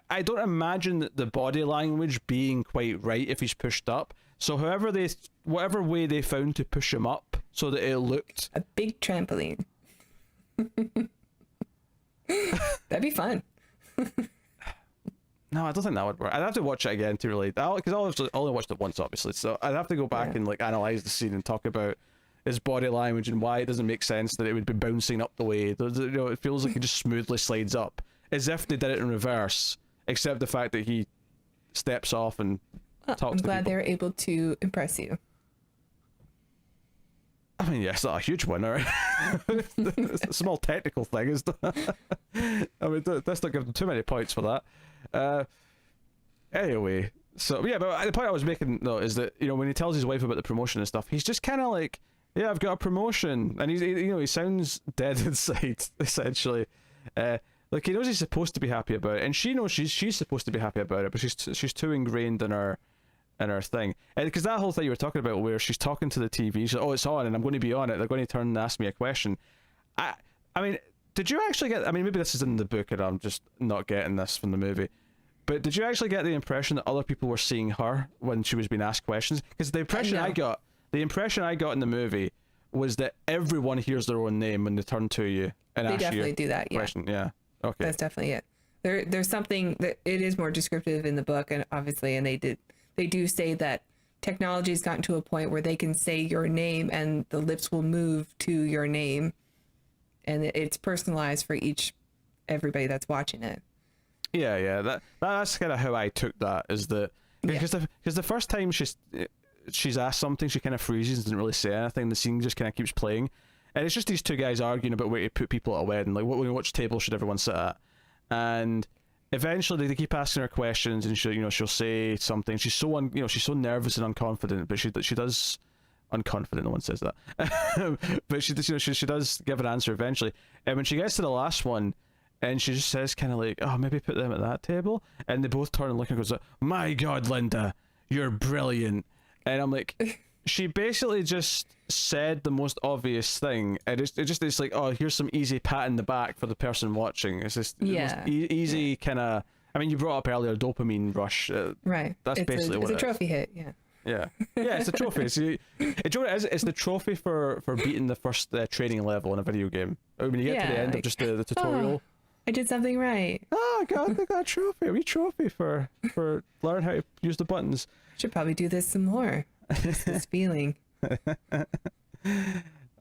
I don't imagine the body language being quite right if he's pushed up. So whatever way they found to push him up so that it looked a big trampoline. That'd be fun. No, I don't think that would work. I'd have to watch it again to really, because I only watched it once, obviously. So I'd have to go back and like analyze the scene and talk about his body language and why it doesn't make sense that it would be bouncing up the way. It feels like it just smoothly slides up, as if they did it in reverse, except the fact that he steps off and talks to people. I'm glad they were able to impress you. I mean, yeah, it's not a huge one, right? It's a small technical thing, isn't it? I mean, let's not give them too many points for that. Anyway, so yeah, but the point I was making though is that when he tells his wife about the promotion and stuff, he's just kind of like, yeah, I've got a promotion, and he sounds dead inside essentially. Like he knows he's supposed to be happy about it, and she knows she's supposed to be happy about it, but she's too ingrained in her thing, and because that whole thing you were talking about where she's talking to the TV, she's like, oh, it's on and I'm going to be on it, they're going to turn and ask me a question. I mean, Did you actually get? I mean, maybe this is in the book, and I'm just not getting this from the movie. But did you actually get the impression that other people were seeing her when she was being asked questions? Because the impression I got in the movie was that everyone hears their own name when they turn to you and ask you. They definitely do that. Yeah. Question. Yeah. Okay. That's definitely it. There's something that it is more descriptive in the book, and obviously, and they do say that technology has gotten to a point where they can say your name and the lips will move to your name, and it's personalized for everybody that's watching it. Yeah. That's kind of how I took that. Is that because the first time she's asked something, she kind of freezes and doesn't really say anything. The scene just kind of keeps playing, and it's just these two guys arguing about where to put people at a wedding, like which table should everyone sit at, and eventually they keep asking her questions, and she'll say something. She's so she's so nervous and unconfident, but she does unconfident. No one says that, but she does give an answer eventually. And when she gets to the last one, and she just says kind of like, "Oh, maybe put them at that table," and they both turn and look and goes, "My God, Linda, you're brilliant." And I'm like, she basically just said the most obvious thing, and it's like, oh, here's some easy pat in the back for the person watching. It's just the most easy kind of. I mean, you brought up earlier dopamine rush. Right. That's basically what it's a trophy hit. Yeah. Yeah, it's a trophy. It's the trophy for beating the first training level in a video game. When you get to the end of just the tutorial. Oh, I did something right. Oh, I got a trophy. A wee trophy for learning how to use the buttons. Should probably do this some more. This feeling.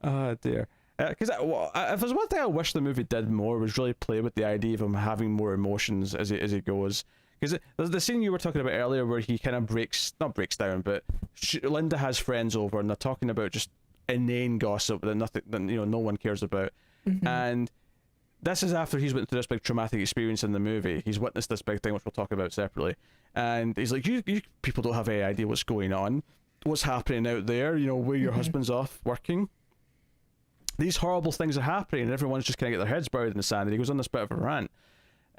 Oh dear. Because if there's one thing I wish the movie did more was really play with the idea of him having more emotions as he goes. Because there's the scene you were talking about earlier where he kind of not breaks down, but Linda has friends over and they're talking about just inane gossip that no one cares about. Mm-hmm. And this is after he's went through this big traumatic experience in the movie. He's witnessed this big thing, which we'll talk about separately. And he's like, you people don't have any idea what's going on, what's happening out there, where your husband's off working. These horrible things are happening, and everyone's just kind of get their heads buried in the sand. And he goes on this bit of a rant.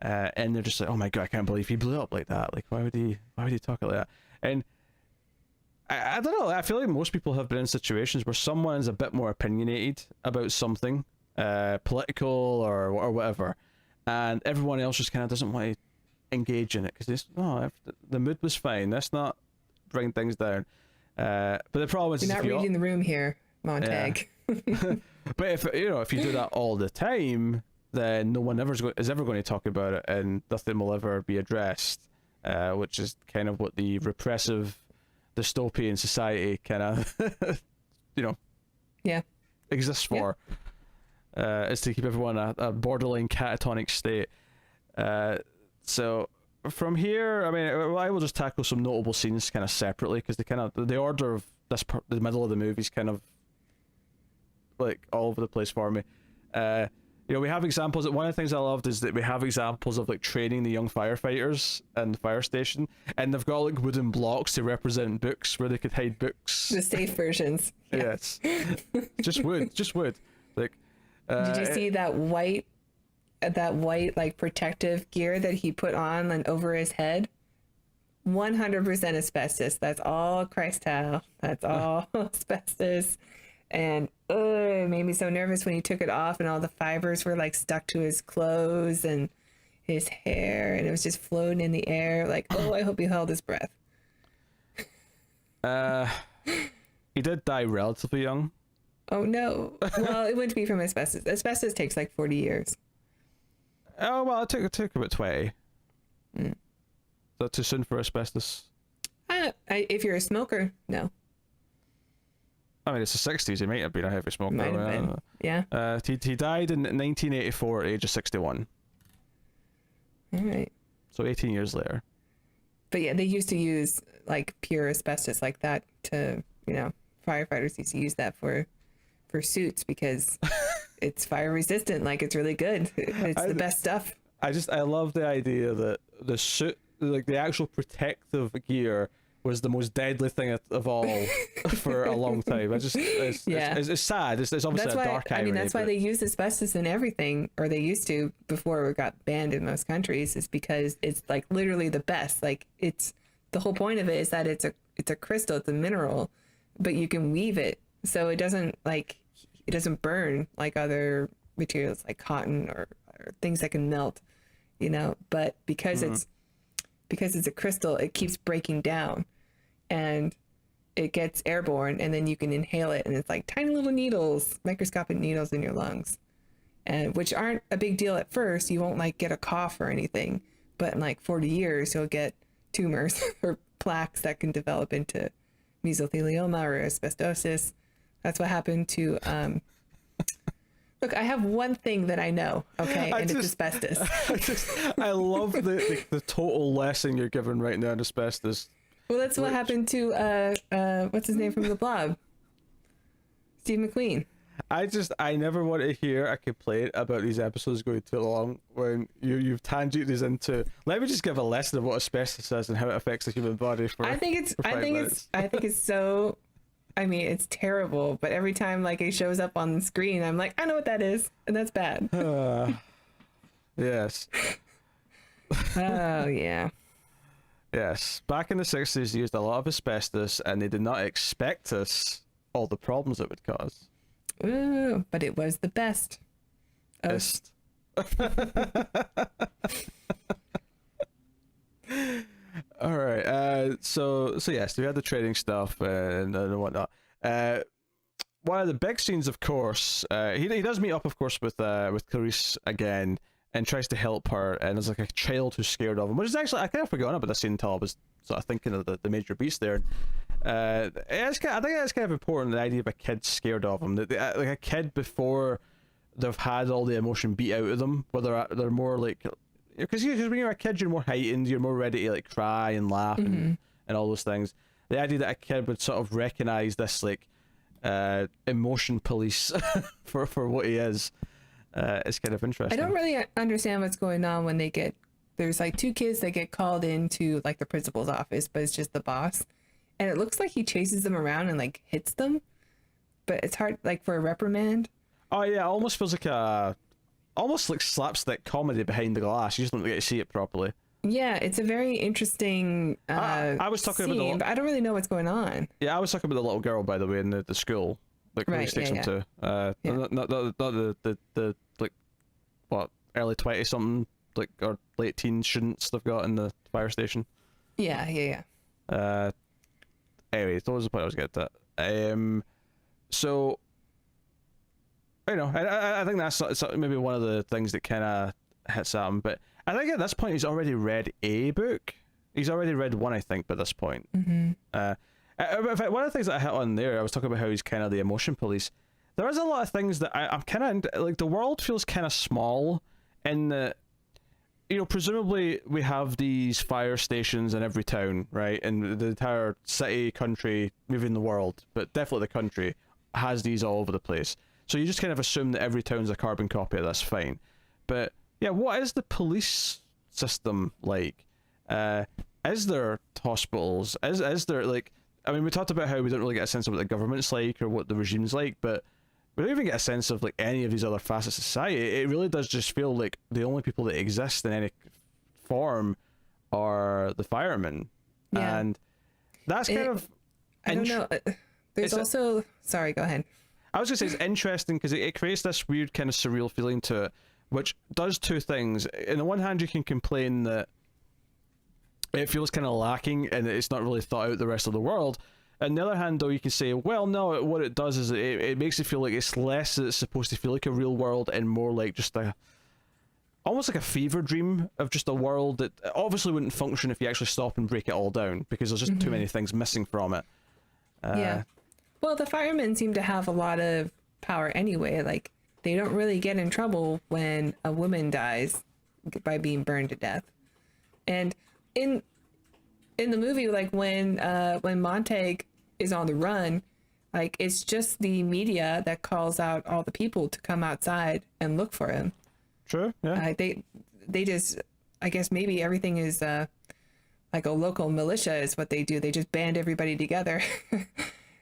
And they're just like, oh my God, I can't believe he blew up like that. Like, why would he talk like that? And I don't know, I feel like most people have been in situations where someone's a bit more opinionated about something, political or whatever, and everyone else just kind of doesn't want to engage in it because the mood was fine. Let's not bring things down. But the problem is you're not reading the room here, Montag. Yeah. But if you do that all the time, then no one is ever going to talk about it, and nothing will ever be addressed, which is kind of what the repressive dystopian society kind of exists for. Is to keep everyone a borderline catatonic state. So from here, I mean, I will just tackle some notable scenes kind of separately because the order of the middle of the movie is kind of like all over the place for me. We have examples. One of the things I loved is that we have examples of like training the young firefighters in the fire station, and they've got like wooden blocks to represent books where they could hide books. The safe versions. Yes. Just wood. Like. Did you see that white like protective gear that he put on and over his head? 100% asbestos. That's all Christile. That's all asbestos. And it made me so nervous when he took it off and all the fibers were like stuck to his clothes and his hair, and it was just floating in the air. Like, I hope he held his breath. He did die relatively young. Oh no. Well, it wouldn't be from asbestos. Asbestos takes like 40 years. Oh well, it took about 20. Is that too soon for asbestos? If you're a smoker, no. I mean, it's the 60s. He might have been a heavy smoker. Might have been. Yeah. He died in 1984 at the age of 61. All right. So 18 years later. But yeah, they used to use like pure asbestos like that to, firefighters used to use that for suits because it's fire resistant. Like, it's really good. It's the best stuff. I love the idea that the suit, like the actual protective gear, was the most deadly thing of all for a long time. It's sad. It's obviously a dark irony. I mean, that's why they use asbestos in everything, or they used to before it got banned in most countries, is because it's like literally the best. Like, it's the whole point of it is that it's a crystal, it's a mineral, but you can weave it so it doesn't burn like other materials like cotton or things that can melt, but because it's a crystal, it keeps breaking down and it gets airborne, and then you can inhale it, and it's like tiny little needles, microscopic needles in your lungs, and which aren't a big deal at first. You won't like get a cough or anything, but in like 40 years you'll get tumors or plaques that can develop into mesothelioma or asbestosis. That's what happened to look, I have one thing that I know, okay, and it's asbestos. I love the total lesson you're giving right now on asbestos. Well, that's what happened to what's his name from The Blob? Steve McQueen. I never want to hear a complaint about these episodes going too long when you've tangented us into, let me just give a lesson of what asbestos is and how it affects the human body for I think it's so, I mean, it's terrible, but every time like it shows up on the screen, I'm like, I know what that is, and that's bad. Yes. Oh yeah. Yes. Back in the 60s, they used a lot of asbestos, and they did not expect us all the problems it would cause. Ooh, but it was the best. Best. All right. So yes, we had the trading stuff and whatnot. One of the big scenes, of course, he does meet up, of course, with Clarice again, and tries to help her, and there's like a child who's scared of him, which is actually, I kind of forgot about this scene until I was sort of thinking of the major beats there. I think it's kind of important, the idea of a kid scared of him, like a kid before they've had all the emotion beat out of them, whether they're more like, because when you're a kid, you're more heightened, you're more ready to like cry and laugh and all those things. The idea that a kid would sort of recognize this like emotion police for what he is kind of interesting. I don't really understand what's going on when there's like two kids that get called into like the principal's office, but it's just the boss, and it looks like he chases them around and like hits them, but it's hard like for a reprimand. Oh yeah, it almost feels like almost like slapstick comedy behind the glass. You just don't get to see it properly. Yeah, it's a very interesting I was talking scene, about but I don't really know what's going on. Yeah, I was talking about the little girl, by the way, in the school that Clarice takes him to. Not the like what, early 20 something, like, or late teen students they've got in the fire station. Yeah. Anyway, that was the point I was getting at. So I think that's maybe one of the things that kind of hits at him, but I think at this point he's already read a book. He's already read one, I think, by this point. In fact, one of the things that I hit on there, I was talking about how he's kind of the emotion police. There is a lot of things that I'm kind of like, the world feels kind of small in that, presumably we have these fire stations in every town, right? And the entire city, country, maybe in the world, but definitely the country has these all over the place. So you just kind of assume that every town's a carbon copy, that's fine. But yeah, what is the police system like? Is there hospitals? Is there, like, I mean, we talked about how we don't really get a sense of what the government's like or what the regime's like, but we don't even get a sense of like any of these other facets of society. It really does just feel like the only people that exist in any form are the firemen. Yeah. And that's kind of... I don't know. There's also... Sorry, go ahead. I was going to say it's interesting because it creates this weird kind of surreal feeling to it, which does two things. On the one hand, you can complain that it feels kind of lacking and it's not really thought out the rest of the world. On the other hand, though, you can say, well, no, what it does is it makes it feel like it's less that it's supposed to feel like a real world and more like just almost like a fever dream of just a world that obviously wouldn't function if you actually stop and break it all down, because there's just too many things missing from it. Yeah. Well, the firemen seem to have a lot of power anyway. Like, they don't really get in trouble when a woman dies by being burned to death. And in the movie, like when Montague is on the run, like, it's just the media that calls out all the people to come outside and look for him. True. Yeah. They just, I guess maybe everything is like a local militia is what they do. They just band everybody together.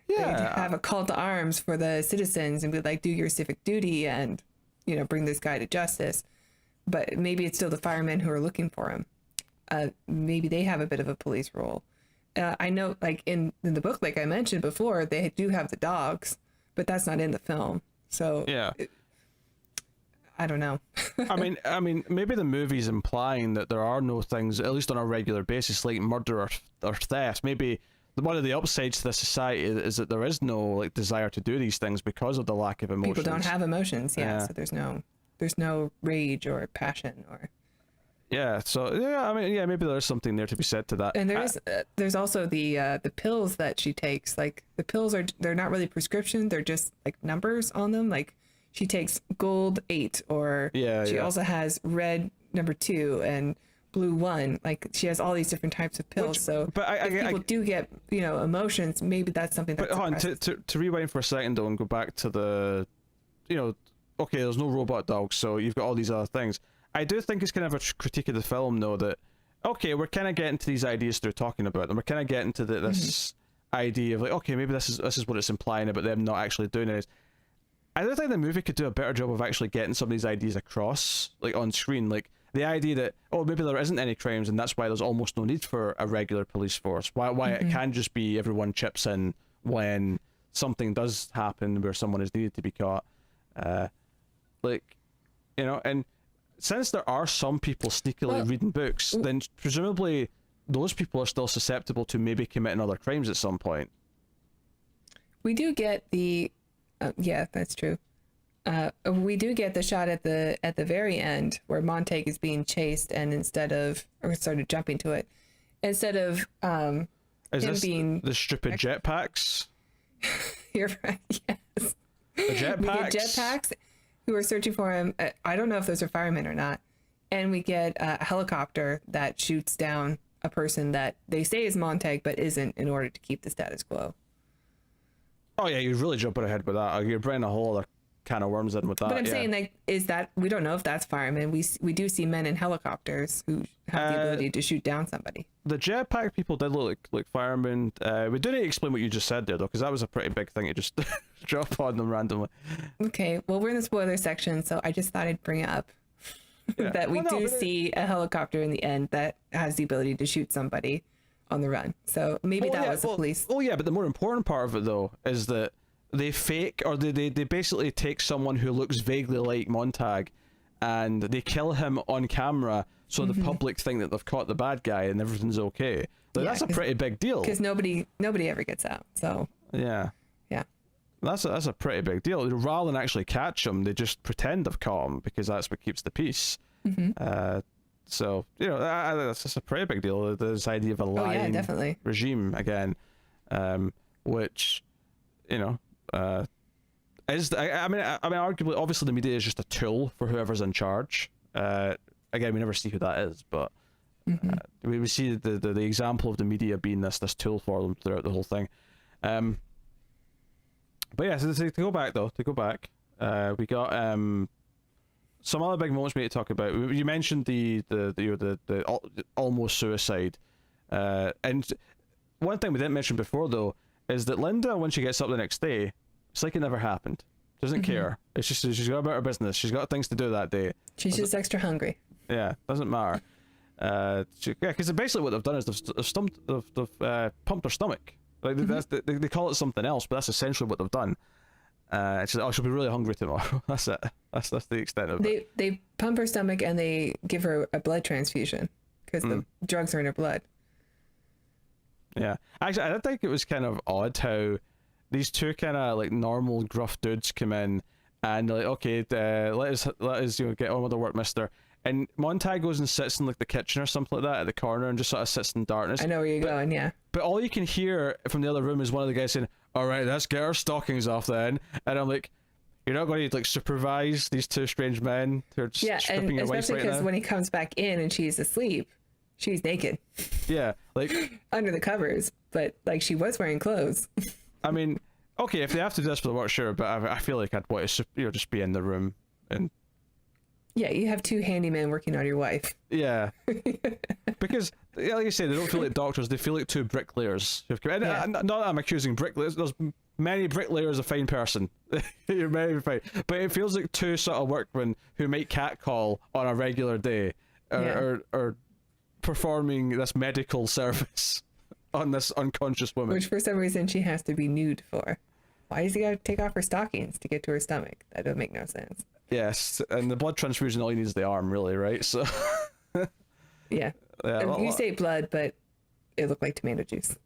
Yeah. They have a call to arms for the citizens and be like, do your civic duty and, bring this guy to justice. But maybe it's still the firemen who are looking for him. Maybe they have a bit of a police role. I know, like in the book, like I mentioned before, they do have the dogs, but that's not in the film. So yeah, I don't know. I mean, maybe the movie's implying that there are no things, at least on a regular basis, like murder or theft. Maybe one of the upsides to this society is that there is no like desire to do these things because of the lack of emotions. People don't have emotions, so there's no rage or passion or. Yeah, so I mean, maybe there's something there to be said to that. And there's also the pills that she takes. Like the pills they're not really prescription; they're just like numbers on them. Like she takes gold 8, or she also has red number 2 and blue 1. Like she has all these different types of pills. But if people do get emotions, maybe that's something that. But to rewind for a second though, and go back to the, okay, there's no robot dogs, so you've got all these other things. I do think it's kind of a critique of the film, though, that, okay, we're kind of getting to these ideas they're talking about, and we're kind of getting to this idea of, like, okay, maybe this is what it's implying about them not actually doing it. I don't think the movie could do a better job of actually getting some of these ideas across, like, on screen. Like, the idea that, oh, maybe there isn't any crimes, and that's why there's almost no need for a regular police force. Why it can just be everyone chips in when something does happen where someone is needed to be caught. And since there are some people sneakily reading books, then presumably those people are still susceptible to maybe committing other crimes at some point. We do get the, that's true. We do get the shot at the very end where Montague is being chased, and started jumping to it, instead of is him this being the stupid jetpacks? You're right. Yes. The jetpacks. We get jetpacks who are searching for him. I don't know if those are firemen or not. And we get a helicopter that shoots down a person that they say is Montague, but isn't, in order to keep the status quo. Oh yeah, you're really jumping ahead with that. You're bringing a whole other can of worms in with that. But I'm saying, like, is that, we don't know if that's firemen. We do see men in helicopters who have the ability to shoot down somebody. The jetpack people did look like firemen. We do need to explain what you just said there, though, because that was a pretty big thing to just drop on them randomly. Okay, well, we're in the spoiler section, so I just thought I'd bring it up. That we do see a helicopter in the end that has the ability to shoot somebody on the run. So maybe was the police. Oh yeah, but the more important part of it, though, is that they fake, or they basically take someone who looks vaguely like Montag and they kill him on camera so the public think that they've caught the bad guy and everything's okay. Like, that's a pretty big deal. Because nobody ever gets out. So yeah. That's a pretty big deal. Rather than actually catch him, they just pretend they've caught him because that's what keeps the peace. So, that's just a pretty big deal. This idea of a lying regime again, which, is, I mean, arguably, obviously the media is just a tool for whoever's in charge. Again, we never see who that is, but we see the example of the media being this tool for them throughout the whole thing. But yeah, so to go back, we got some other big moments we need to talk about. You mentioned the almost suicide, and one thing we didn't mention before though is that Linda, when she gets up the next day, it's like it never happened. Doesn't care. It's just she's got about her business. She's got things to do that day. She's just extra hungry. Yeah, doesn't matter. Because basically what they've done is they've pumped her stomach. Like they call it something else, but that's essentially what they've done. It's just, she'll be really hungry tomorrow. That's it. That's the extent of it. They pump her stomach and they give her a blood transfusion because the drugs are in her blood. Yeah, actually, I think it was kind of odd how these two kind of like normal gruff dudes come in and they're like, okay, let us get on with the work, mister. And Montag goes and sits in like the kitchen or something like that at the corner and just sort of sits in darkness. I know where you're going, yeah. But all you can hear from the other room is one of the guys saying, "All right, let's get our stockings off then." And I'm like, you're not going to like supervise these two strange men who are just stripping your wife right now? Especially because when he comes back in and she's asleep, she's naked. Yeah, like under the covers, but like she was wearing clothes. I mean, okay, if they have to do this for the work, sure, but I feel like I'd want to just be in the room and. Yeah, you have two handymen working on your wife. Yeah. Because, like you say, they don't feel like doctors, they feel like two bricklayers. Not that I'm accusing bricklayers, there's many bricklayers a fine person. You're very fine. But it feels like two sort of workmen who might catcall on a regular day or performing this medical service on this unconscious woman. Which for some reason she has to be nude for. Why does he got to take off her stockings to get to her stomach? That don't make no sense. Yes, and the blood transfusion, all you need is the arm, really, right? So. Yeah. Yeah, You say blood, but it looked like tomato juice.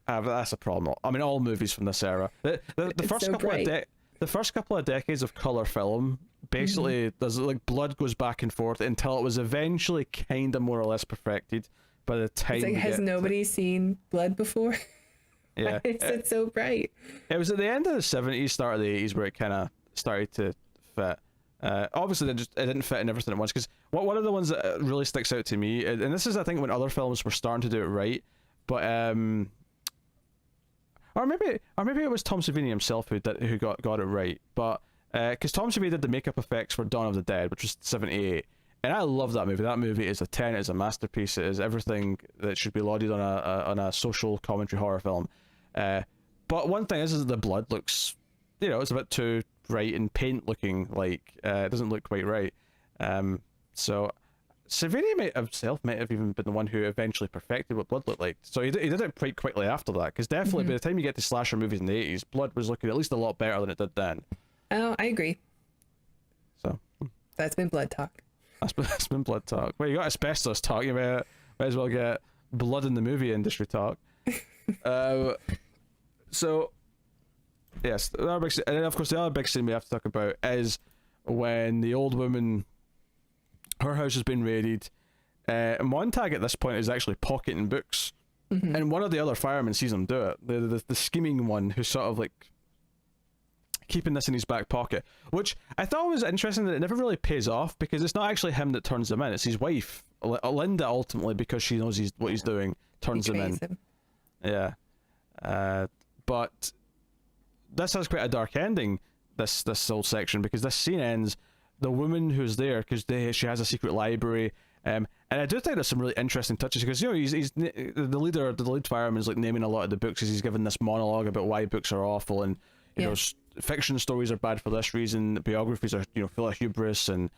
But that's a problem. I mean, all movies from this era. The It's first so couple bright. the first couple of decades of color film, basically, there's like blood goes back and forth until it was eventually kind of more or less perfected. By the time It's like, we has get nobody seen blood before? yeah, Why is it so bright? it was at the end of the 70s, start of the 80s, where it kind of started to fit. Obviously, it didn't fit in everything at once. Because one of the ones that really sticks out to me, and this is I think when other films were starting to do it right, but or maybe it was Tom Savini himself who got it right. But because Tom Savini did the makeup effects for Dawn of the Dead, which was 78, and I love that movie. That movie is a 10. It's a masterpiece. It is everything that should be lauded on a social commentary horror film. But one thing is that the blood looks, it's a bit too bright and paint looking. Like it doesn't look quite right. So Savini himself might have even been the one who eventually perfected what blood looked like. So he did it quite quickly after that, because definitely by the time you get to slasher movies in the 80s, blood was looking at least a lot better than it did then. Oh, I agree. So That's been blood talk. that's been blood talk. Well, you got asbestos talk. You might as well get blood in the movie industry talk. So yes, the other big, and then of course the other big scene we have to talk about is when the old woman, her house has been raided. Montag at this point is actually pocketing books, and one of the other firemen sees him do it. The scheming one who's sort of like keeping this in his back pocket, which I thought was interesting that it never really pays off, because it's not actually him that turns them in, it's his wife, Linda, ultimately, because she knows what he's doing, turns him in. Yeah. But this has quite a dark ending, this whole section, because this scene ends, the woman who's there, because she has a secret library, and I do think there's some really interesting touches, because he's the lead fireman is like naming a lot of the books as he's given this monologue about why books are awful, and fiction stories are bad for this reason, biographies are full of hubris, and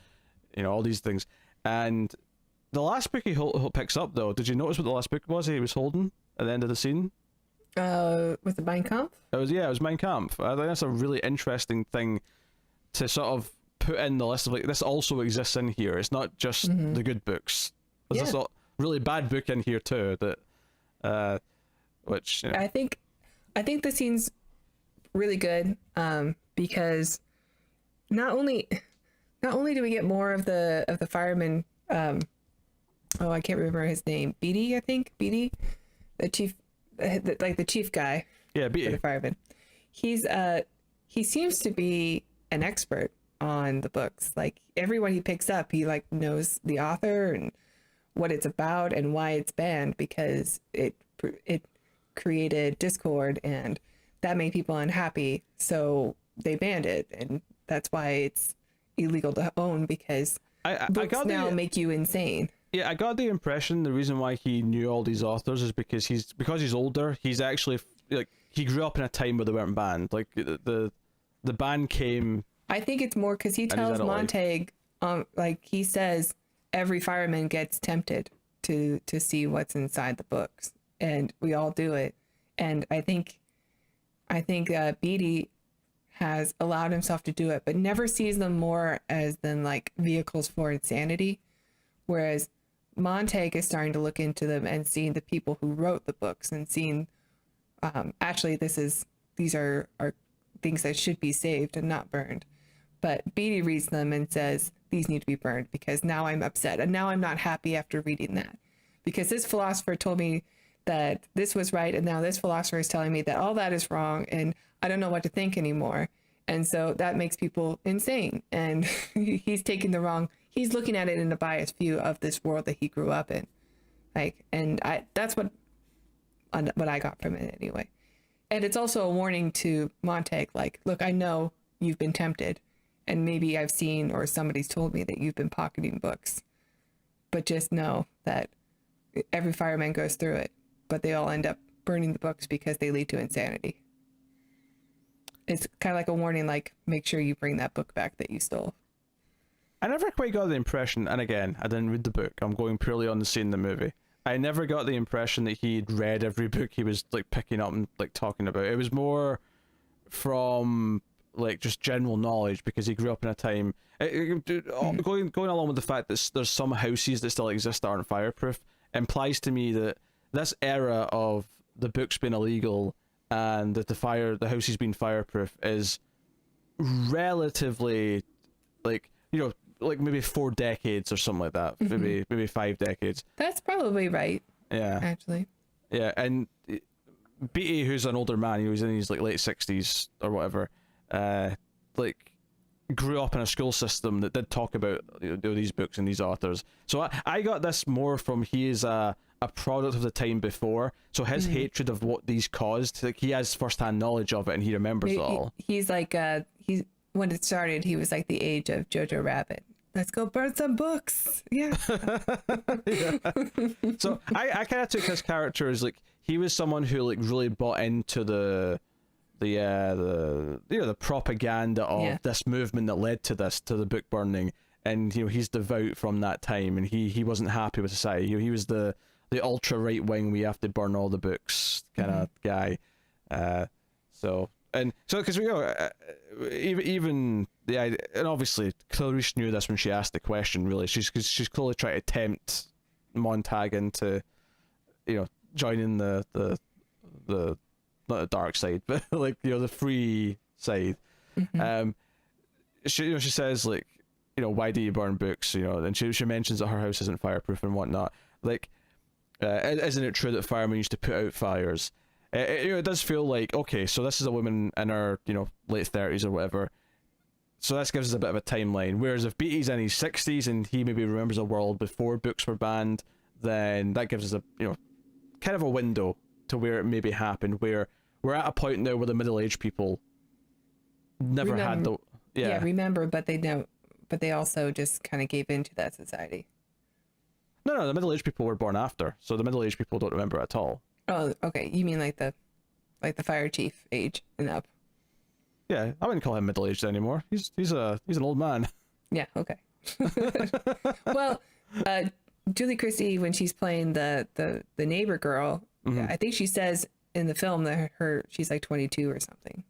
all these things. And the last book he picks up, though, did you notice what the last book was he was holding at the end of the scene? Was it Mein Kampf? It was Mein Kampf. I think that's a really interesting thing to sort of put in the list of, like, this also exists in here. It's not just the good books. There's this really bad book in here too that which I think the scene's really good, because not only do we get more of the fireman, I can't remember his name, Beatty, I think, Beatty, the chief, the chief guy, for the fireman. He seems to be an expert on the books. Like, everyone he picks up, he like knows the author and what it's about and why it's banned, because it created discord and that made people unhappy, so they banned it, and that's why it's illegal to own, because books now make you insane. Yeah, I got the impression the reason why he knew all these authors is because he's older. He's actually, like, he grew up in a time where they weren't banned. Like, the ban came. I think it's more because he tells Montag, like, he says every fireman gets tempted to see what's inside the books, and we all do it. And I think Beatty has allowed himself to do it, but never sees them more as than like vehicles for insanity. Whereas Montag is starting to look into them and seeing the people who wrote the books and seeing, actually these are things that should be saved and not burned. But Beatty reads them and says, these need to be burned because now I'm upset and now I'm not happy after reading that. Because this philosopher told me that this was right, and now this philosopher is telling me that all that is wrong, and I don't know what to think anymore. And so that makes people insane, and he's looking at it in a biased view of this world that he grew up in. Like, and that's what I got from it anyway. And it's also a warning to Montag, like, look, I know you've been tempted, and maybe I've seen or somebody's told me that you've been pocketing books, but just know that every fireman goes through it, but they all end up burning the books because they lead to insanity. It's kind of like a warning, like, make sure you bring that book back that you stole. I never quite got the impression, and again, I didn't read the book, I'm going purely on the scene in the movie. I never got the impression that he'd read every book he was like picking up and like talking about. It was more from like just general knowledge because he grew up in a time going along with the fact that there's some houses that still exist that aren't fireproof implies to me that this era of the books being illegal and that the houses being fireproof is relatively like like maybe 4 decades or something like that. Maybe 5 decades. That's probably right. Yeah, actually. Yeah, and Beatty, who's an older man, he was in his like late 60s or whatever, like grew up in a school system that did talk about these books and these authors. So I got this more from he is a product of the time before, so his hatred of what these caused, like he has first-hand knowledge of it and he remembers it all. He's like he's when it started, he was like the age of Jojo Rabbit. Let's go burn some books. Yeah. Yeah. So I kind of took his character as like he was someone who like really bought into the propaganda of this movement that led to the book burning, and he's devout from that time, and he wasn't happy with society. He was the ultra right wing, we have to burn all the books kind of guy. So because even the idea, and obviously Clarice knew this when she asked the question. Really, she's clearly trying to tempt Montag into joining the not the dark side, but like the free side. She says like why do you burn books, and she mentions that her house isn't fireproof and whatnot. Like isn't it true that firemen used to put out fires? It does feel like, okay, so this is a woman in her late 30s or whatever, so this gives us a bit of a timeline. Whereas if Beatty's in his 60s and he maybe remembers a world before books were banned, then that gives us a kind of a window to where it maybe happened, where we're at a point now where the middle-aged people never had the remember, but they also just kind of gave into that society. No, the middle-aged people were born after, so the middle-aged people don't remember it at all. Oh, okay. You mean like the fire chief age and up? Yeah, I wouldn't call him middle-aged anymore. He's an old man. Yeah. Okay. Well, Julie Christie, when she's playing the neighbor girl, I think she says in the film that she's like 22 or something.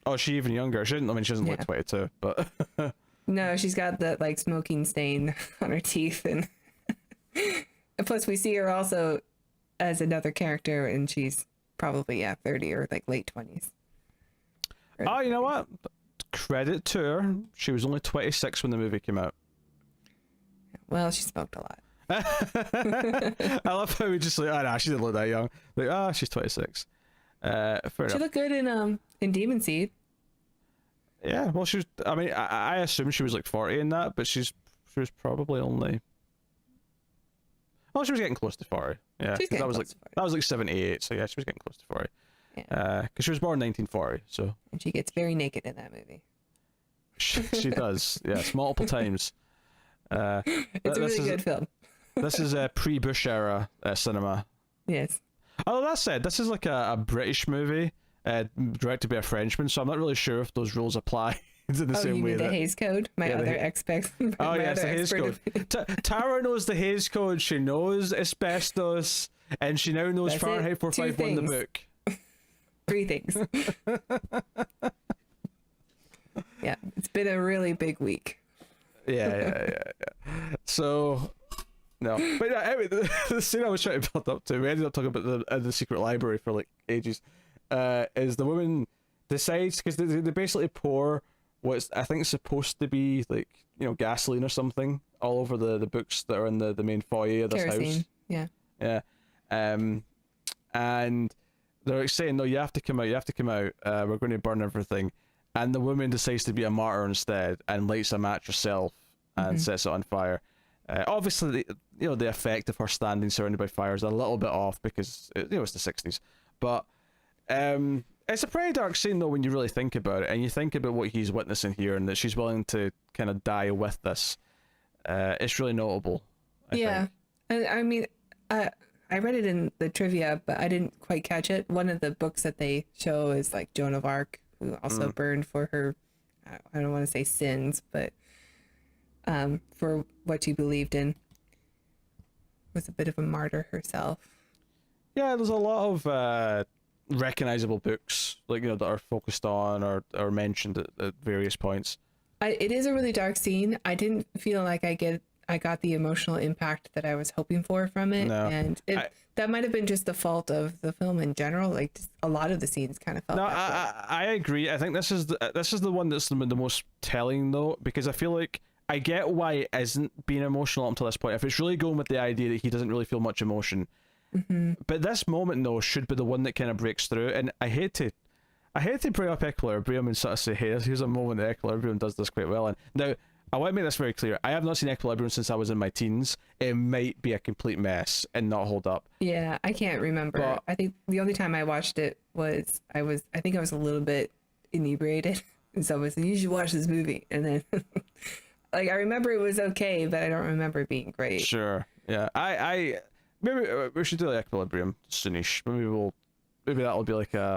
Oh, is she even younger? She doesn't look 22, but no, she's got that like smoking stain on her teeth, and plus we see her also as another character, and she's probably 30 or like late 20s. Oh, you know what? Credit to her. She was only 26 when the movie came out. Well, she smoked a lot. I love how we just like, she didn't look that young. Like, she's 26. Fair enough. She looked good in Demon Seed. Yeah, well, she was. I mean, I assume she was like 40 in that, but she was probably only. Well, she was getting close to 40. Yeah, that was like 78. So yeah, she was getting close to 40. Yeah. Because she was born in 1940. So. And she gets very naked in that movie. She does. Yes, multiple times. It's a really good film. This is a pre-Bush era cinema. Yes. Although that said, this is like a British movie directed by a Frenchman, so I'm not really sure if those rules apply in the same way. The Hays Code? My other expert. Oh yes, the Hays Code. Tara knows the Hays Code. She knows asbestos, and she now knows Fahrenheit 451, the book. 3 things. Yeah, it's been a really big week. Yeah. So. No, but anyway, the scene I was trying to build up to, we ended up talking about the secret library for like ages, is the woman decides, because they basically pour what's I think supposed to be like gasoline or something all over the books that are in the main foyer of this Kerosene. house. Yeah. And they're like saying, no, you have to come out, we're going to burn everything, and the woman decides to be a martyr instead and lights a match herself and sets it on fire. Obviously, the effect of her standing surrounded by fire is a little bit off because it's the 60s, but it's a pretty dark scene though when you really think about it, and you think about what he's witnessing here, and that she's willing to kind of die with this. It's really notable. I think. And I mean, I read it in the trivia, but I didn't quite catch it. One of the books that they show is like Joan of Arc, who also burned for her, I don't want to say sins, but for what she believed in. Was a bit of a martyr herself. Yeah, there's a lot of recognizable books, like, you know, that are focused on or mentioned at various points. It is a really dark scene. I didn't feel like I got the emotional impact that I was hoping for from it. No. And that might have been just the fault of the film in general. Like, just a lot of the scenes kind of felt No, that way. I agree. I think this is the one that's the most telling, though, because I feel like I get why it isn't being emotional up until this point. If it's really going with the idea that he doesn't really feel much emotion, but this moment though should be the one that kind of breaks through. And I hate to bring up Equilibrium and sort of say, hey, here's a moment that Equilibrium does this quite well. And now I want to make this very clear. I have not seen Equilibrium since I was in my teens. It might be a complete mess and not hold up. Yeah, I can't remember. But I think the only time I watched it was I think I was a little bit inebriated, and so I was like, you should watch this movie. And then like I remember it was okay, but I don't remember it being great. Sure, yeah. I maybe we should do like Equilibrium soonish. Maybe that'll be like a.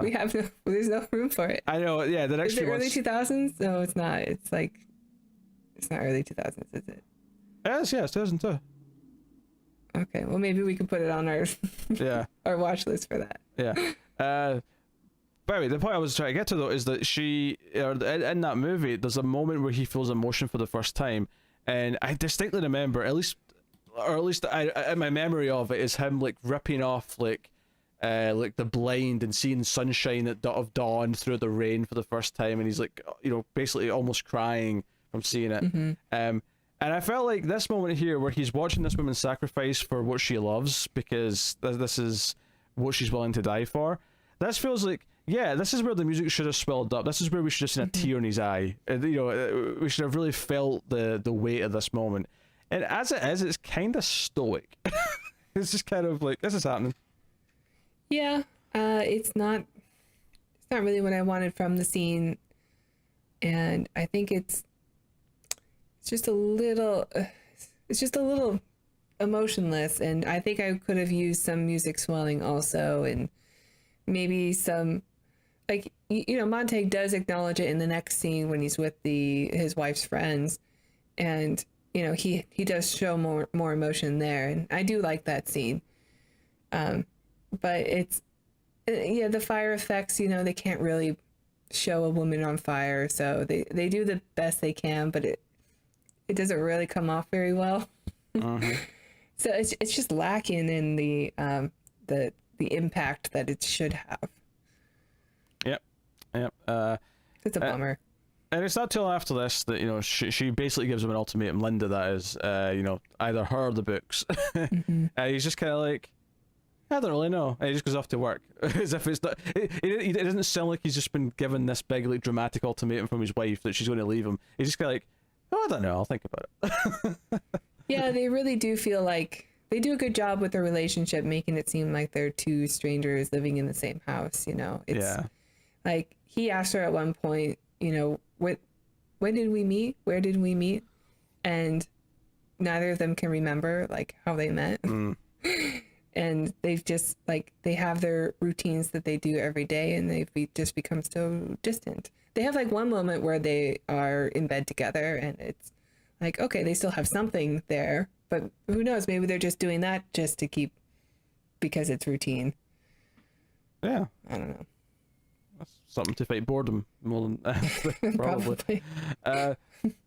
There's no room for it. I know, yeah. The next Is it few early months. 2000s? No, it's not. It's not early 2000s, is it? Yes, yeah, it's 2002. Okay, well maybe we can put it on our Yeah. our watch list for that. Yeah. By the way, the point I was trying to get to though is that in that movie, there's a moment where he feels emotion for the first time, and I distinctly remember, at least in my memory of it, is him like ripping off like the blind and seeing sunshine of dawn through the rain for the first time, and he's like, you know, basically almost crying from seeing it. And I felt like this moment here where he's watching this woman sacrifice for what she loves, because this is what she's willing to die for. This feels like, yeah, this is where the music should have swelled up. This is where we should have seen a tear in his eye. And, you know, we should have really felt the weight of this moment. And as it is, it's kind of stoic. It's just kind of like, this is happening. Yeah, it's not really what I wanted from the scene, and I think it's just a little emotionless, and I think I could have used some music swelling also, and maybe some, like, you know, Montague does acknowledge it in the next scene when he's with his wife's friends, and you know, he does show more emotion there, and I do like that scene. But it's, yeah, the fire effects, you know, they can't really show a woman on fire, so they do the best they can, but it doesn't really come off very well. So it's just lacking in the impact that it should have. Yep. It's a bummer. And it's not till after this that, you know, she basically gives him an ultimatum, Linda, that is, you know, either her or the books. He's just kind of like, I don't really know. And he just goes off to work. As if it's not, it doesn't sound like he's just been given this big, like, dramatic ultimatum from his wife that she's going to leave him. He's just kind of like, oh, I don't know, I'll think about it. Yeah, they really do feel like they do a good job with their relationship, making it seem like they're two strangers living in the same house, you know? It's like, he asked her at one point, you know, when did we meet? Where did we meet? And neither of them can remember, like, how they met. And they've just, like, they have their routines that they do every day, and they've just become so distant. They have, like, one moment where they are in bed together, and it's like, okay, they still have something there, but who knows? Maybe they're just doing that just to keep, because it's routine. Yeah. I don't know. That's something to fight boredom more than probably. But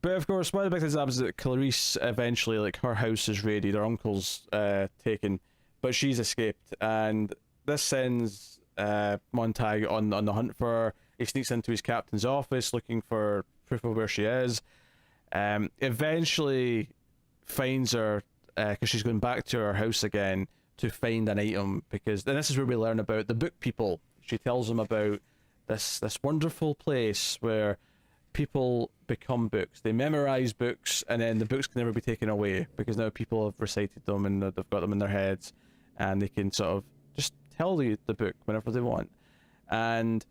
of course, one of the big things that happens is that Clarice eventually, like, her house is raided, her uncle's taken, but she's escaped, and this sends Montag on the hunt for her. He sneaks into his captain's office looking for proof of where she is. Eventually finds her because she's going back to her house again to find an item, because then this is where we learn about the book people. She tells them about this wonderful place where people become books. They memorize books, and then the books can never be taken away because now people have recited them and they've got them in their heads, and they can sort of just tell you the book whenever they want. And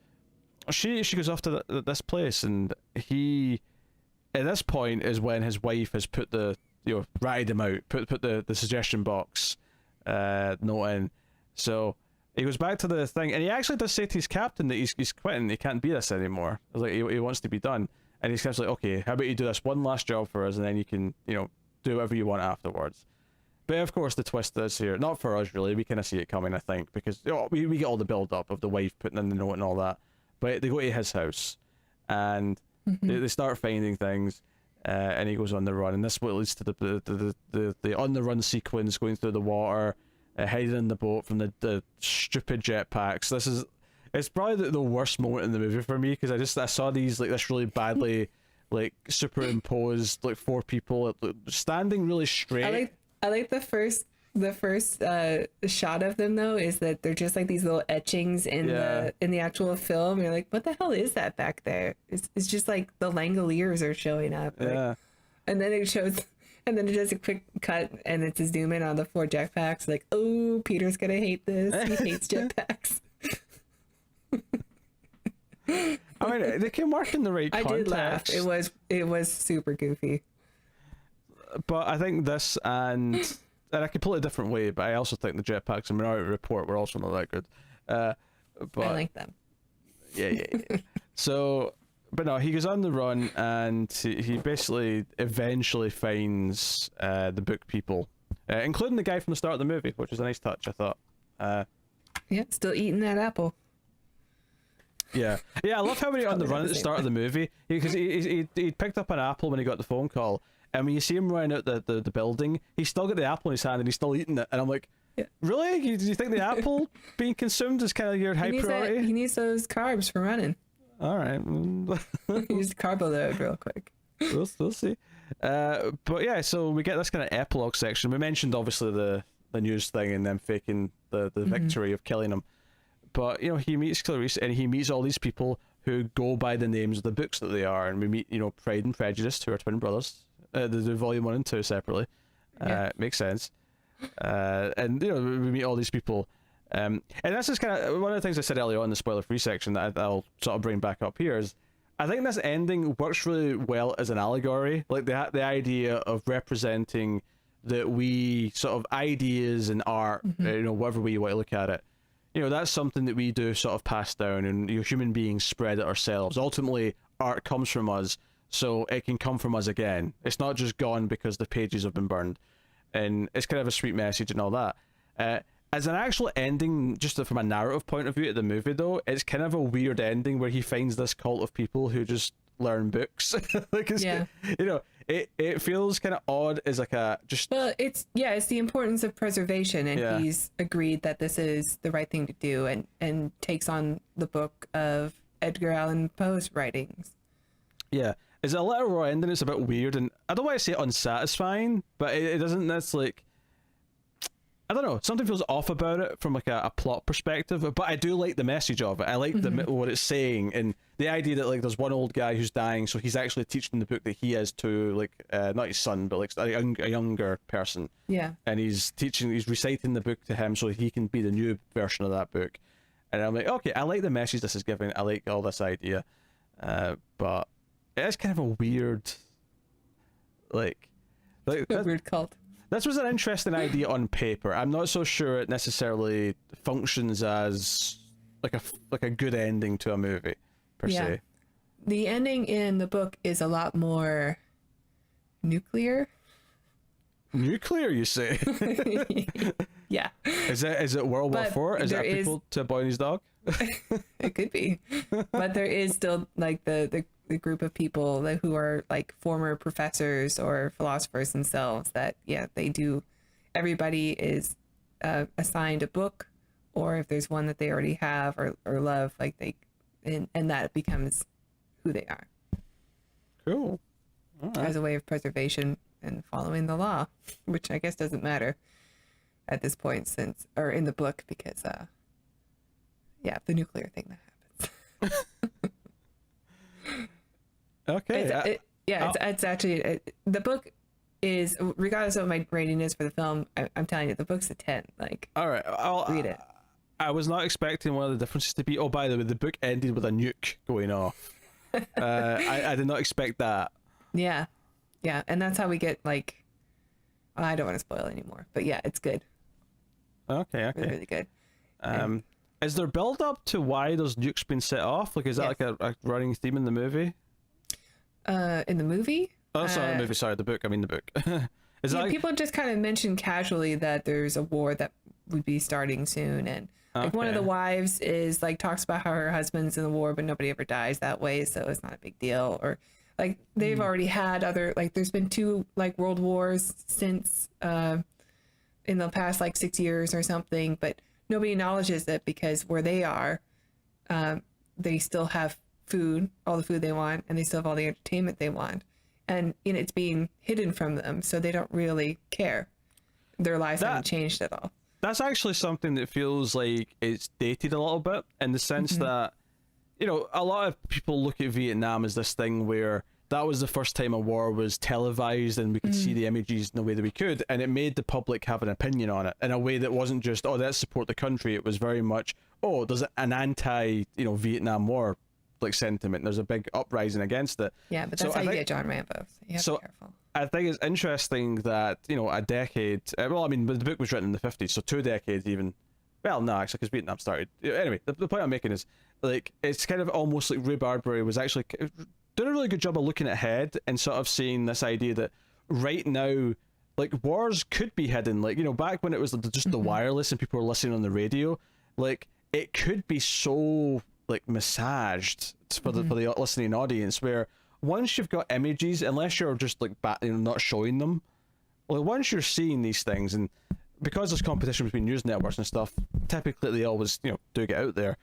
she goes off to this place, and he, at this point, is when his wife has put the, you know, ratted him out, put the suggestion box note in. So he goes back to the thing, and he actually does say to his captain that he's quitting. He can't be this anymore. Like, he wants to be done. And he's kind of like, okay, how about you do this one last job for us, and then you can, you know, do whatever you want afterwards. But of course, the twist is here. Not for us, really. We kind of see it coming, I think, because we get all the build up of the wife putting in the note and all that. But they go to his house, and they start finding things, and he goes on the run. And this is what leads to the on the run sequence, going through the water, hiding in the boat from the stupid jetpacks. It's probably the worst moment in the movie for me, because I saw these like this really badly like superimposed like 4 people standing really straight. I like the first shot of them though is that they're just like these little etchings in the actual film. You're like, what the hell is that back there? It's just like the Langoliers are showing up. Like, and then it does a quick cut and it's a zoom in on the 4 jetpacks. Like, oh, Peter's gonna hate this. He hates jetpacks. I mean, they can work in the right context. I did laugh. It was super goofy. But I think this and a completely different way, but I also think the jetpacks and Minority Report were also not that good. But I like them. Yeah. So, but no, he goes on the run and he basically eventually finds the book people, including the guy from the start of the movie, which is a nice touch, I thought. Still eating that apple. Yeah, I love how when he on the run at the start of the movie, because he picked up an apple when he got the phone call, and when you see him running out the building, he's still got the apple in his hand and he's still eating it, and I'm like, really? Do you think the apple being consumed is kind of your high priority? He needs those carbs for running. All right. He just carbo load real quick. We'll see. But yeah, so we get this kind of epilogue section. We mentioned obviously the news thing and them faking the victory of killing him. But, you know, he meets Clarice and he meets all these people who go by the names of the books that they are. And we meet, you know, Pride and Prejudice, who are twin brothers. They do volume 1 and 2 separately. Makes sense. And, you know, we meet all these people. And this is kind of one of the things I said earlier on in the spoiler-free section that I'll sort of bring back up here is I think this ending works really well as an allegory. Like the idea of representing that we sort of ideas and art, you know, whatever way you want to look at it, you know, that's something that we do sort of pass down, and you know, human beings spread it ourselves. Ultimately, art comes from us, so it can come from us again. It's not just gone because the pages have been burned. And it's kind of a sweet message and all that. As an actual ending, just from a narrative point of view of the movie, though, it's kind of a weird ending where he finds this cult of people who just learn books. Like, it's, you know, it feels kind of odd as like a just. Well, it's the importance of preservation, and he's agreed that this is the right thing to do, and takes on the book of Edgar Allan Poe's writings. Yeah. It's a literal ending. It's a bit weird, and I don't want to say unsatisfying, but it doesn't. That's like, I don't know. Something feels off about it from like a plot perspective, but I do like the message of it. I like what it's saying, and the idea that like there's one old guy who's dying, so he's actually teaching the book that he is to like not his son, but like a younger person. Yeah. And he's reciting the book to him so he can be the new version of that book. And I'm like, okay, I like the message this is giving. I like all this idea, but it is kind of a weird, like a weird cult. This was an interesting idea on paper. I'm not so sure it necessarily functions as like a good ending to a movie per se. The ending in the book is a lot more nuclear. Nuclear, you say? Yeah. Is it World War IV? Is that people to a boy and his dog? It could be, but there is still like the group of people who are like former professors or philosophers themselves that they do. Everybody is assigned a book, or if there's one that they already have or love, like and that becomes who they are. Cool. All right. As a way of preservation and following the law, which I guess doesn't matter at this point or in the book, because the nuclear thing that happens. Okay. It's actually the book is, regardless of what my rating is for the film, I'm telling you, the book's a 10. Like, all right, I'll read it. I was not expecting one of the differences to be. Oh, by the way, the book ended with a nuke going off. I did not expect that. Yeah, and that's how we get like. I don't want to spoil anymore, but yeah, it's good. Okay. Really, really good. Is there build up to why those nukes been set off? Like, is that like a running theme in the movie? In the movie? Oh, sorry, the movie. Sorry, the book. I mean the book. Is Yeah, that people just kind of mention casually that there's a war that would be starting soon, and like one of the wives is like talks about how her husband's in the war, but nobody ever dies that way, so it's not a big deal. Or like they've already had other, like there's been 2 like world wars since in the past like 6 years or something, but nobody acknowledges it because where they are, they still have food, all the food they want, and they still have all the entertainment they want, and it's being hidden from them, so they don't really care. Their lives haven't changed at all. That's actually something that feels like it's dated a little bit, in the sense that, a lot of people look at Vietnam as this thing where that was the first time a war was televised and we could see the images in the way that we could, and it made the public have an opinion on it in a way that wasn't just, oh, let's support the country. It was very much, oh, there's an anti, Vietnam War like sentiment. There's a big uprising against it. Yeah, but that's how you get John Rambo. So you have to be careful. I think it's interesting that, a decade, well, I mean, the book was written in the 50s, so 2 decades even. Well, no, actually, because Vietnam started. Anyway, the point I'm making is, like, it's kind of almost like Ray Bradbury was actually doing a really good job of looking ahead and sort of seeing this idea that right now, like, wars could be hidden. Like, back when it was just the wireless and people were listening on the radio, like, it could be so, like, massaged for the listening audience, where once you've got images, unless you're just like not showing them, like once you're seeing these things, and because there's competition between news networks and stuff, typically they always do get out there,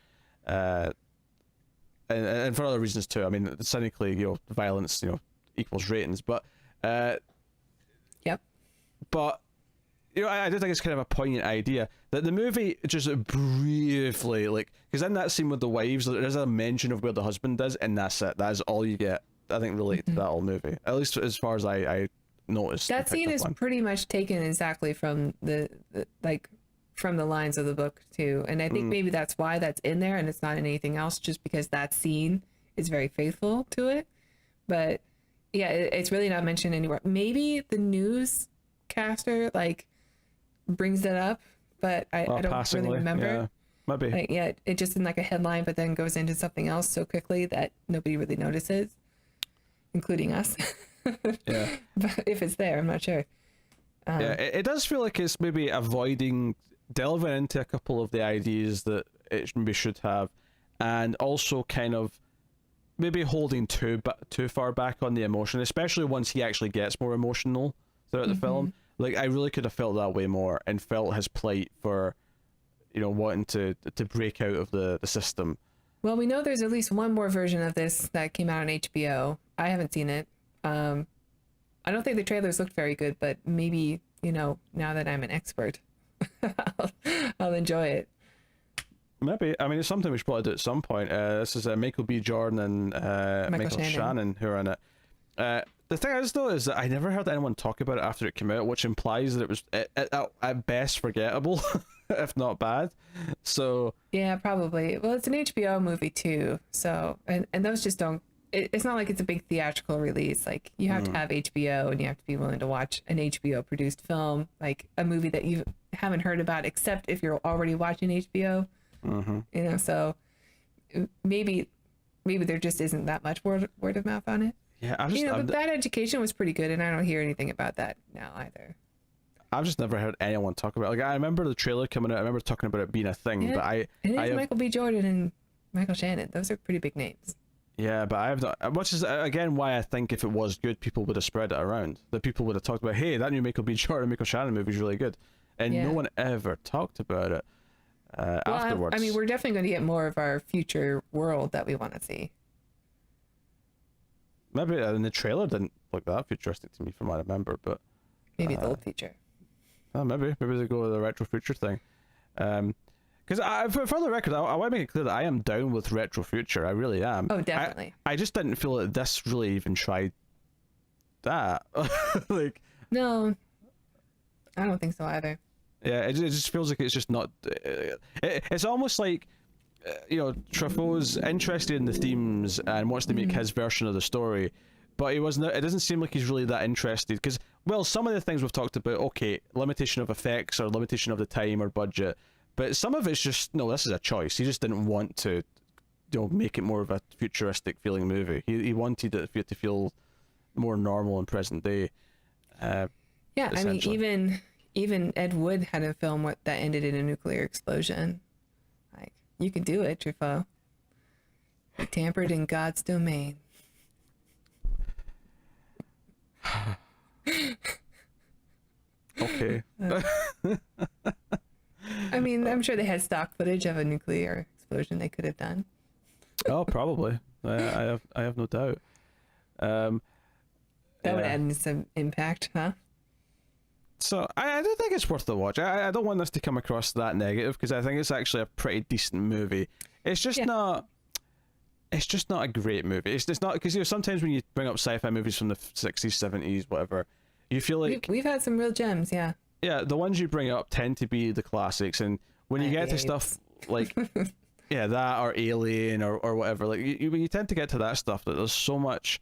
and for other reasons too. I mean, cynically, violence equals ratings, but yep. But I do think it's kind of a poignant idea that the movie just briefly, like, because in that scene with the wives, there's a mention of where the husband is, and that's it. That is all you get, I think, related to that whole movie, at least as far as I noticed. That scene is pretty much taken exactly from from the lines of the book too, and I think maybe that's why that's in there and it's not in anything else, just because that scene is very faithful to it. But yeah, it's really not mentioned anywhere. Maybe the newscaster like brings it up, but I don't passingly, really remember. Yeah, maybe. Like, yeah, it just in like a headline, but then goes into something else so quickly that nobody really notices, including us. Yeah. But if it's there, I'm not sure. Yeah, it does feel like it's maybe avoiding delving into a couple of the ideas that it maybe should have, and also kind of maybe holding too far back on the emotion, especially once he actually gets more emotional throughout the film. Like, I really could have felt that way more and felt his plight for, wanting to break out of the system. Well, we know there's at least one more version of this that came out on HBO. I haven't seen it. I don't think the trailers looked very good, but maybe, now that I'm an expert, I'll enjoy it. Maybe. I mean, it's something we should probably do at some point. This is Michael B. Jordan and Michael Shannon who are in it. The thing is, though, is that I never heard anyone talk about it after it came out, which implies that it was at best forgettable, if not bad. So yeah, probably. Well, it's an HBO movie too, so and those just don't. It's not like it's a big theatrical release. Like, you have to have HBO, and you have to be willing to watch an HBO produced film, like a movie that you haven't heard about, except if you're already watching HBO. So maybe there just isn't that much word of mouth on it. Yeah, but That Education was pretty good, and I don't hear anything about that now either. I've just never heard anyone talk about it. Like, I remember the trailer coming out. I remember talking about it being a thing, yeah, but it is Michael B. Jordan and Michael Shannon. Those are pretty big names. Yeah, but I have not. Which is again why I think if it was good, people would have spread it around. The people would have talked about, hey, that new Michael B. Jordan, Michael Shannon movie is really good, and no one ever talked about it afterwards. I mean, we're definitely going to get more of our future world that we want to see. Maybe and the trailer didn't look that futuristic to me, from what I remember, but maybe the old future. Maybe they go with the retro future thing. Because for the record, I want to make it clear that I am down with retro future. I really am. Oh, definitely. I just didn't feel that this really even tried that. Like, no, I don't think so either. Yeah, it just feels like it's just not. It's almost like, Truffaut's interested in the themes and wants to make his version of the story, but he wasn't. It doesn't seem like he's really that interested. Because, well, some of the things we've talked about, okay, limitation of effects or limitation of the time or budget. But some of it's just, no, this is a choice. He just didn't want to, make it more of a futuristic feeling movie. He wanted it to feel more normal and present day. Yeah, I mean, even Ed Wood had a film that ended in a nuclear explosion. Like, you could do it, Truffaut. You tampered in God's domain. Okay. I mean, I'm sure they had stock footage of a nuclear explosion they could have done. Oh, probably. I have no doubt. That would add some impact, huh? So I don't think it's worth the watch. I don't want this to come across that negative, because I think it's actually a pretty decent movie. It's just not. It's just not a great movie. It's not, because sometimes when you bring up sci-fi movies from the 60s, 70s, whatever, you feel like we've had some real gems, yeah. Yeah, the ones you bring up tend to be the classics, and when you get to stuff like that or Alien or whatever, like you tend to get to that stuff that there's so much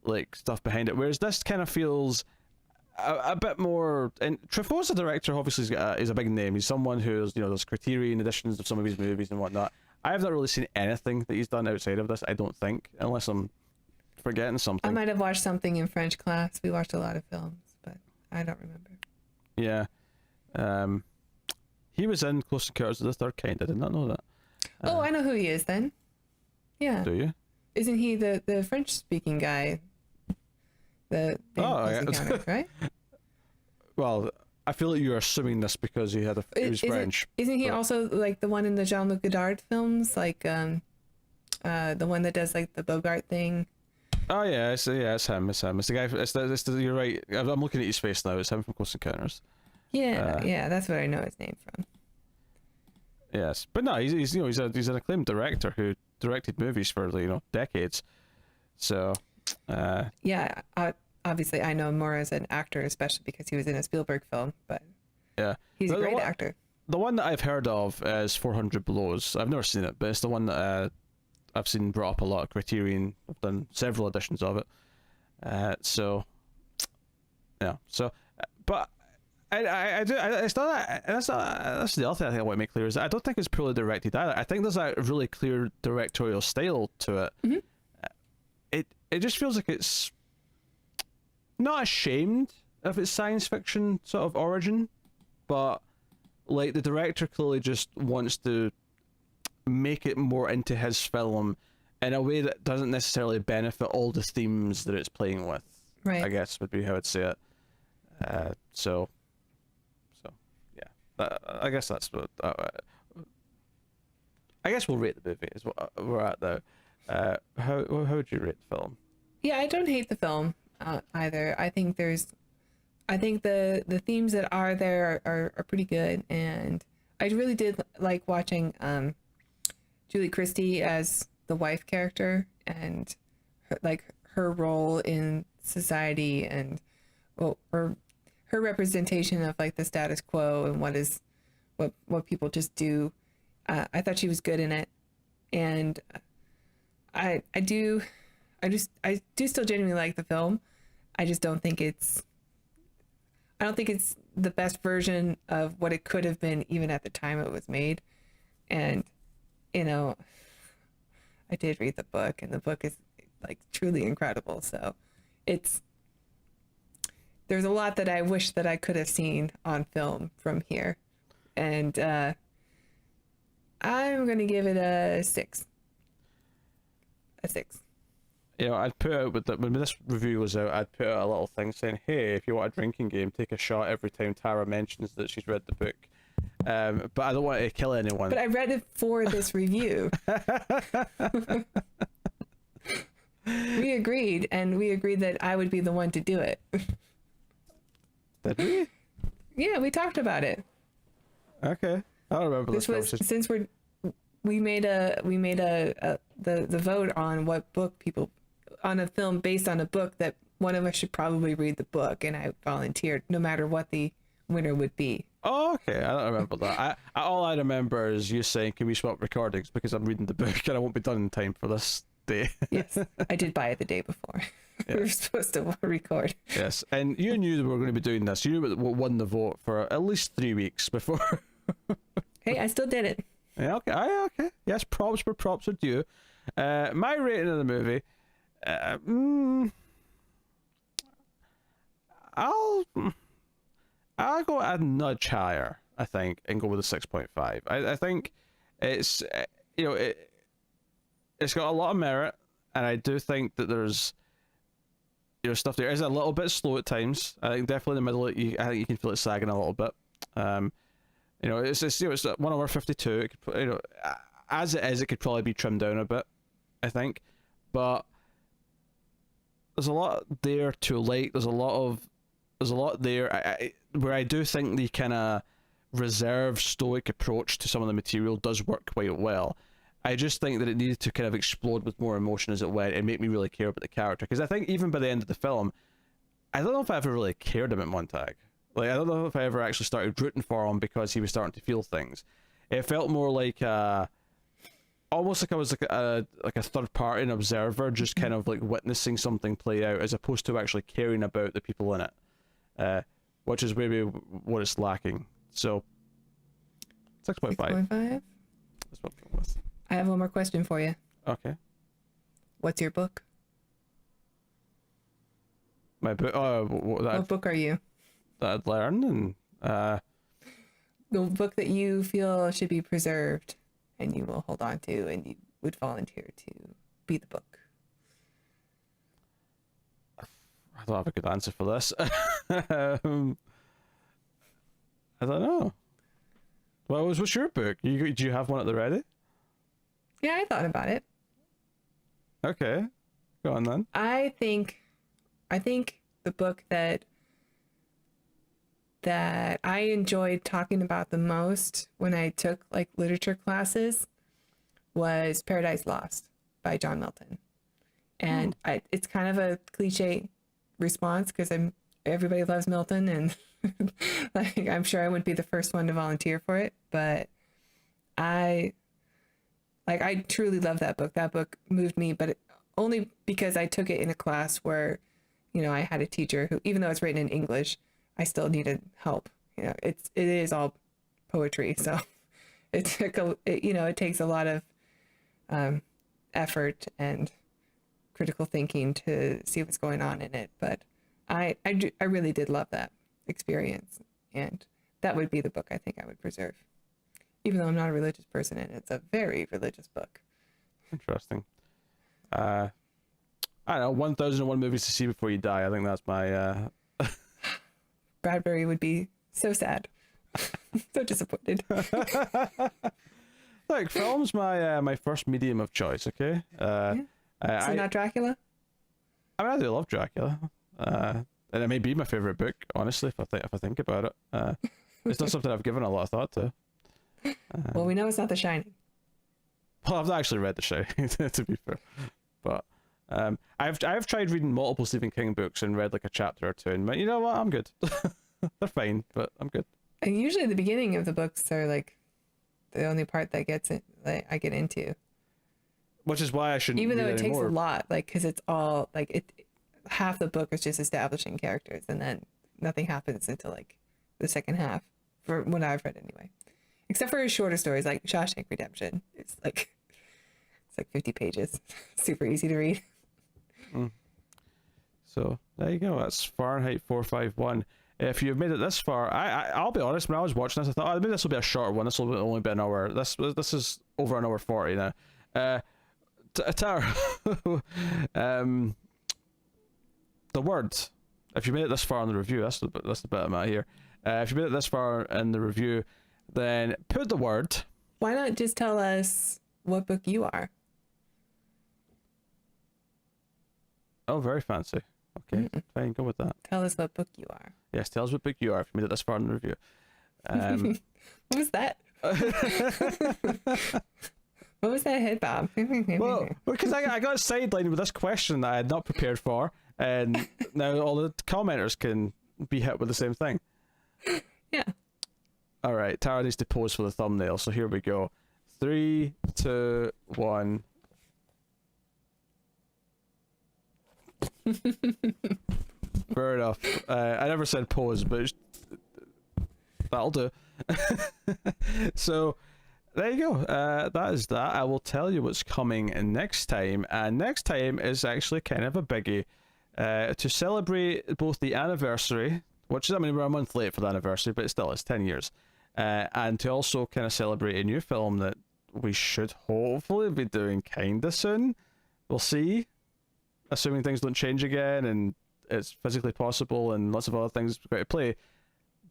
like stuff behind it, whereas this kind of feels a bit more. And Truffaut's a director, obviously is a big name. He's someone who's, there's Criterion editions of some of his movies and whatnot. I have not really seen anything that he's done outside of this, I don't think, unless I'm forgetting something. I might have watched something in French class. We watched a lot of films, but I don't remember. Yeah. He was in Close Encounters of the Third Kind. I did not know that. I know who he is then. Yeah. Do you? Isn't he the French-speaking guy? The Close Encounters, right? Well, I feel like you're assuming this because he was French. Isn't he also like the one in the Jean-Luc Godard films, like the one that does like the Bogart thing? Oh yeah, it's him. It's the guy. You're right. I'm looking at his face now. It's him from Close Encounters. Yeah, that's what I know his name from. Yes, but no, he's an acclaimed director who directed movies for decades. So. Obviously I know him more as an actor, especially because he was in a Spielberg film, but he's a great actor. The one that I've heard of is 400 Blows. I've never seen it, but it's the one that I've seen brought up a lot. Criterion have done several editions of it. But I do. It's not. That's the other thing I think I want to make clear is that I don't think it's poorly directed either. I think there's a really clear directorial style to it. Mm-hmm. It just feels like it's not ashamed of its science fiction sort of origin, but like the director clearly just wants to make it more into his film in a way that doesn't necessarily benefit all the themes that it's playing with. Right. I guess would be how I'd say it. So yeah. I guess that's what. I guess we'll rate the movie. Is what we're at now. How would you rate the film? Yeah, I don't hate the film either. I think the themes that are there are pretty good, and I really did like watching Julie Christie as the wife character and her role in society and her representation of like the status quo and what people just do. I thought she was good in it, and I do still genuinely like the film. I just don't think it's the best version of what it could have been even at the time it was made. And I did read the book, and the book is like truly incredible. So there's a lot that I wish that I could have seen on film from here. And I'm going to give it a 6. A 6. I'd put out when this review was out, I'd put out a little thing saying, "Hey, if you want a drinking game, take a shot every time Tara mentions that she's read the book." But I don't want to kill anyone. But I read it for this review. We agreed that I would be the one to do it. Did we? Yeah, we talked about it. Okay, I don't remember this conversation. Since we made the vote on what book people on a film based on a book that one of us should probably read the book, and I volunteered no matter what the winner would be. Oh, okay, I don't remember that. All I remember is you saying, "Can we swap recordings?" Because I'm reading the book and I won't be done in time for this day. Yes, I did buy it the day before. Yeah. We were supposed to record. Yes, and you knew that we were going to be doing this. You knew what won the vote for at least 3 weeks before. Hey, I still did it. Yeah, okay. Okay. Yes, props where props are due. My rating of the movie, I'll go a nudge higher, I think, and go with a 6.5. I think it's, it's got a lot of merit, and I do think that there's, stuff there is a little bit slow at times. I think definitely in the middle, I think you can feel it sagging a little bit. It's 1 hour 52. It could, as it is, it could probably be trimmed down a bit, I think, but there's a lot there to like. There's a lot there where I do think the kind of reserved, stoic approach to some of the material does work quite well. I just think that it needed to kind of explode with more emotion as it went and make me really care about the character. Because I think even by the end of the film, I don't know if I ever really cared about Montag. Like, I don't know if I ever actually started rooting for him because he was starting to feel things. It felt more like almost like I was like a third party, an observer, just kind of like witnessing something play out, as opposed to actually caring about the people in it, which is maybe what it's lacking. So 6.5. 6.5. That's what it was. I have one more question for you. Okay. What's your book? My book. What book are you? That I'd learn, and the book that you feel should be preserved and you will hold on to, and you would volunteer to be the book. I don't have a good answer for this. I don't know. Well, what's your book? Do you have one at the ready? Yeah, I thought about it. Okay, go on then. I think the book that I enjoyed talking about the most when I took like literature classes was Paradise Lost by John Milton. And it's kind of a cliche response because everybody loves Milton, and like I'm sure I wouldn't be the first one to volunteer for it, but I truly love that book. That book moved me, but only because I took it in a class where, I had a teacher who, even though it's written in English, I still needed help. It is all poetry, so it takes a lot of effort and critical thinking to see what's going on in it. But I really did love that experience, and that would be the book I think I would preserve, even though I'm not a religious person, and it's a very religious book. Interesting. I don't know, 1001 movies to see before you die. I think that's my Bradbury would be so sad. So disappointed. Look, film's my first medium of choice, okay? So not Dracula? I mean, I do love Dracula. And it may be my favourite book, honestly, if I think about it. It's not something I've given a lot of thought to. Well, we know it's not The Shining. Well, I've not actually read The Shining, to be fair. But I've tried reading multiple Stephen King books and read like a chapter or two, and you know what? I'm good. They're fine, but I'm good. And usually the beginning of the books are like the only part that gets it, like, I get into. Which is why I shouldn't. Even though read it takes anymore. a lot, like, because it's all like it. Half the book is just establishing characters, and then nothing happens until like the second half, for what I've read anyway. Except for his shorter stories, like Shawshank Redemption. It's like 50 pages. Super easy to read. So there you go. That's Fahrenheit 451. If you've made it this far, I'll be honest. When I was watching this, I thought, maybe this will be a shorter one. This will only be an hour. This is over an hour 40 now. Tara, the word. If you made it this far in the review, that's the bit I'm at here. If you made it this far in the review, then put the word. Why not just tell us what book you are? Oh, very fancy. Okay, fine, go with that. Tell us what book you are. Yes, tell us what book you are if you made it this far in the review. What was that? What was that head bob? Well, because I got sidelined with this question that I had not prepared for, and now all the commenters can be hit with the same thing. Yeah. All right, Tara needs to pose for the thumbnail, so here we go. 3, 2, 1. Fair enough. I never said pose, but that'll do. So there you go. That is that. I will tell you what's coming next time, and next time is actually kind of a biggie. To celebrate both the anniversary, which is, I mean, we're a month late for the anniversary, but still, it's 10 years. And to also kind of celebrate a new film that we should hopefully be doing kind of soon. We'll see, assuming things don't change again and it's physically possible and lots of other things we've got to play.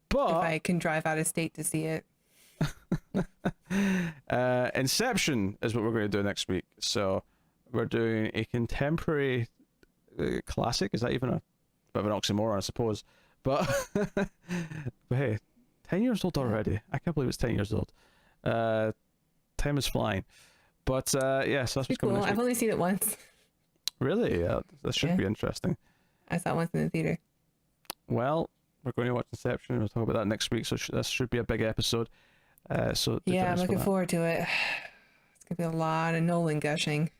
But if I can drive out of state to see it. Inception is what we're going to do next week. So we're doing a contemporary classic. Is that even a bit of an oxymoron, I suppose? But, but hey, 10 years old already. I can't believe it's 10 years old. Time is flying. But yeah, so that's what's coming cool. next week. I've only seen it once. Really? Yeah, that should be interesting. I saw it once in the theater. Well, we're going to watch Inception. We'll talk about that next week. So this should be a big episode. So yeah, I'm looking forward to it. It's gonna be a lot of Nolan gushing.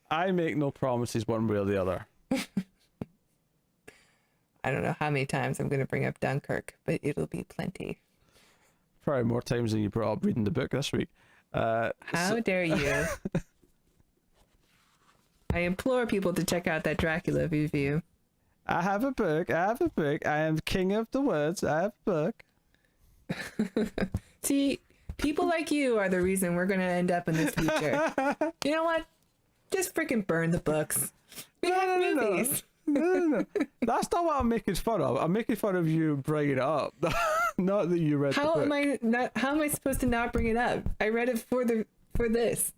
I make no promises one way or the other. I don't know how many times I'm going to bring up Dunkirk, but it'll be plenty. Probably more times than you brought up reading the book this week. How dare you? I implore people to check out that Dracula review. I have a book. I am king of the woods. I have a book. See, people like you are the reason we're going to end up in this future. You know what? Just freaking burn the books. We have movies. No. That's not what I'm making fun of. I'm making fun of you bringing it up. Not that you read the book. How am I supposed to not bring it up? I read it for this.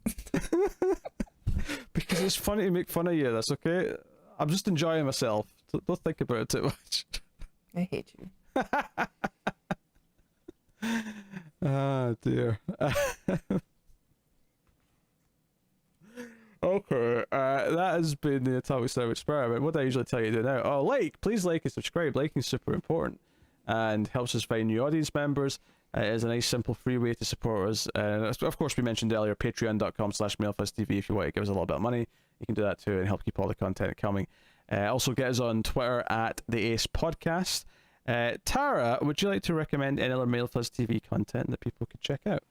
Because it's funny to make fun of you. That's okay. I'm just enjoying myself. Don't think about it too much. I hate you. Ah, dear. Okay, that has been the Atomic Cinema Experiment. What do I usually tell you to do now? Oh, please like and subscribe. Liking is super important and helps us find new audience members. It is a nice, simple, free way to support us. Of course, we mentioned earlier, patreon.com/MailFuzzTV. If you want to give us a little bit of money, you can do that too and help keep all the content coming. Also, get us on Twitter at the Ace Podcast. Tara, would you like to recommend any other MailFuzz TV content that people could check out?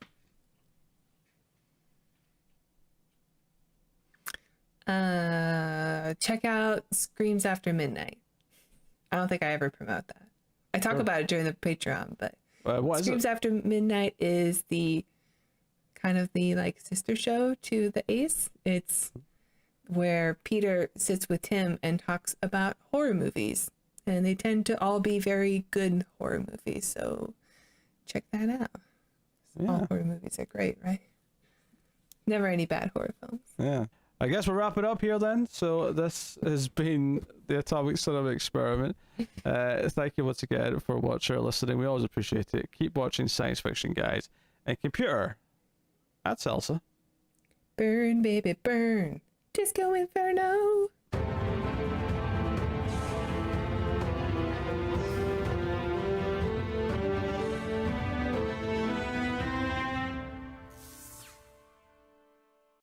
Check out Screams After Midnight. I don't think I ever promote that. I talk about it during the Patreon, but what Screams After Midnight is the kind of the like sister show to the Ace. It's where Peter sits with Tim and talks about horror movies, and they tend to all be very good horror movies. So check that out. Yeah. All horror movies are great, right? Never any bad horror films. Yeah. I guess we'll wrap it up here then. So this has been the Atomic Cinema Experiment. Thank you once again for watching or listening. We always appreciate it. Keep watching Science Fiction Guys and Computer at Salsa. Burn, baby, burn. Disco Inferno.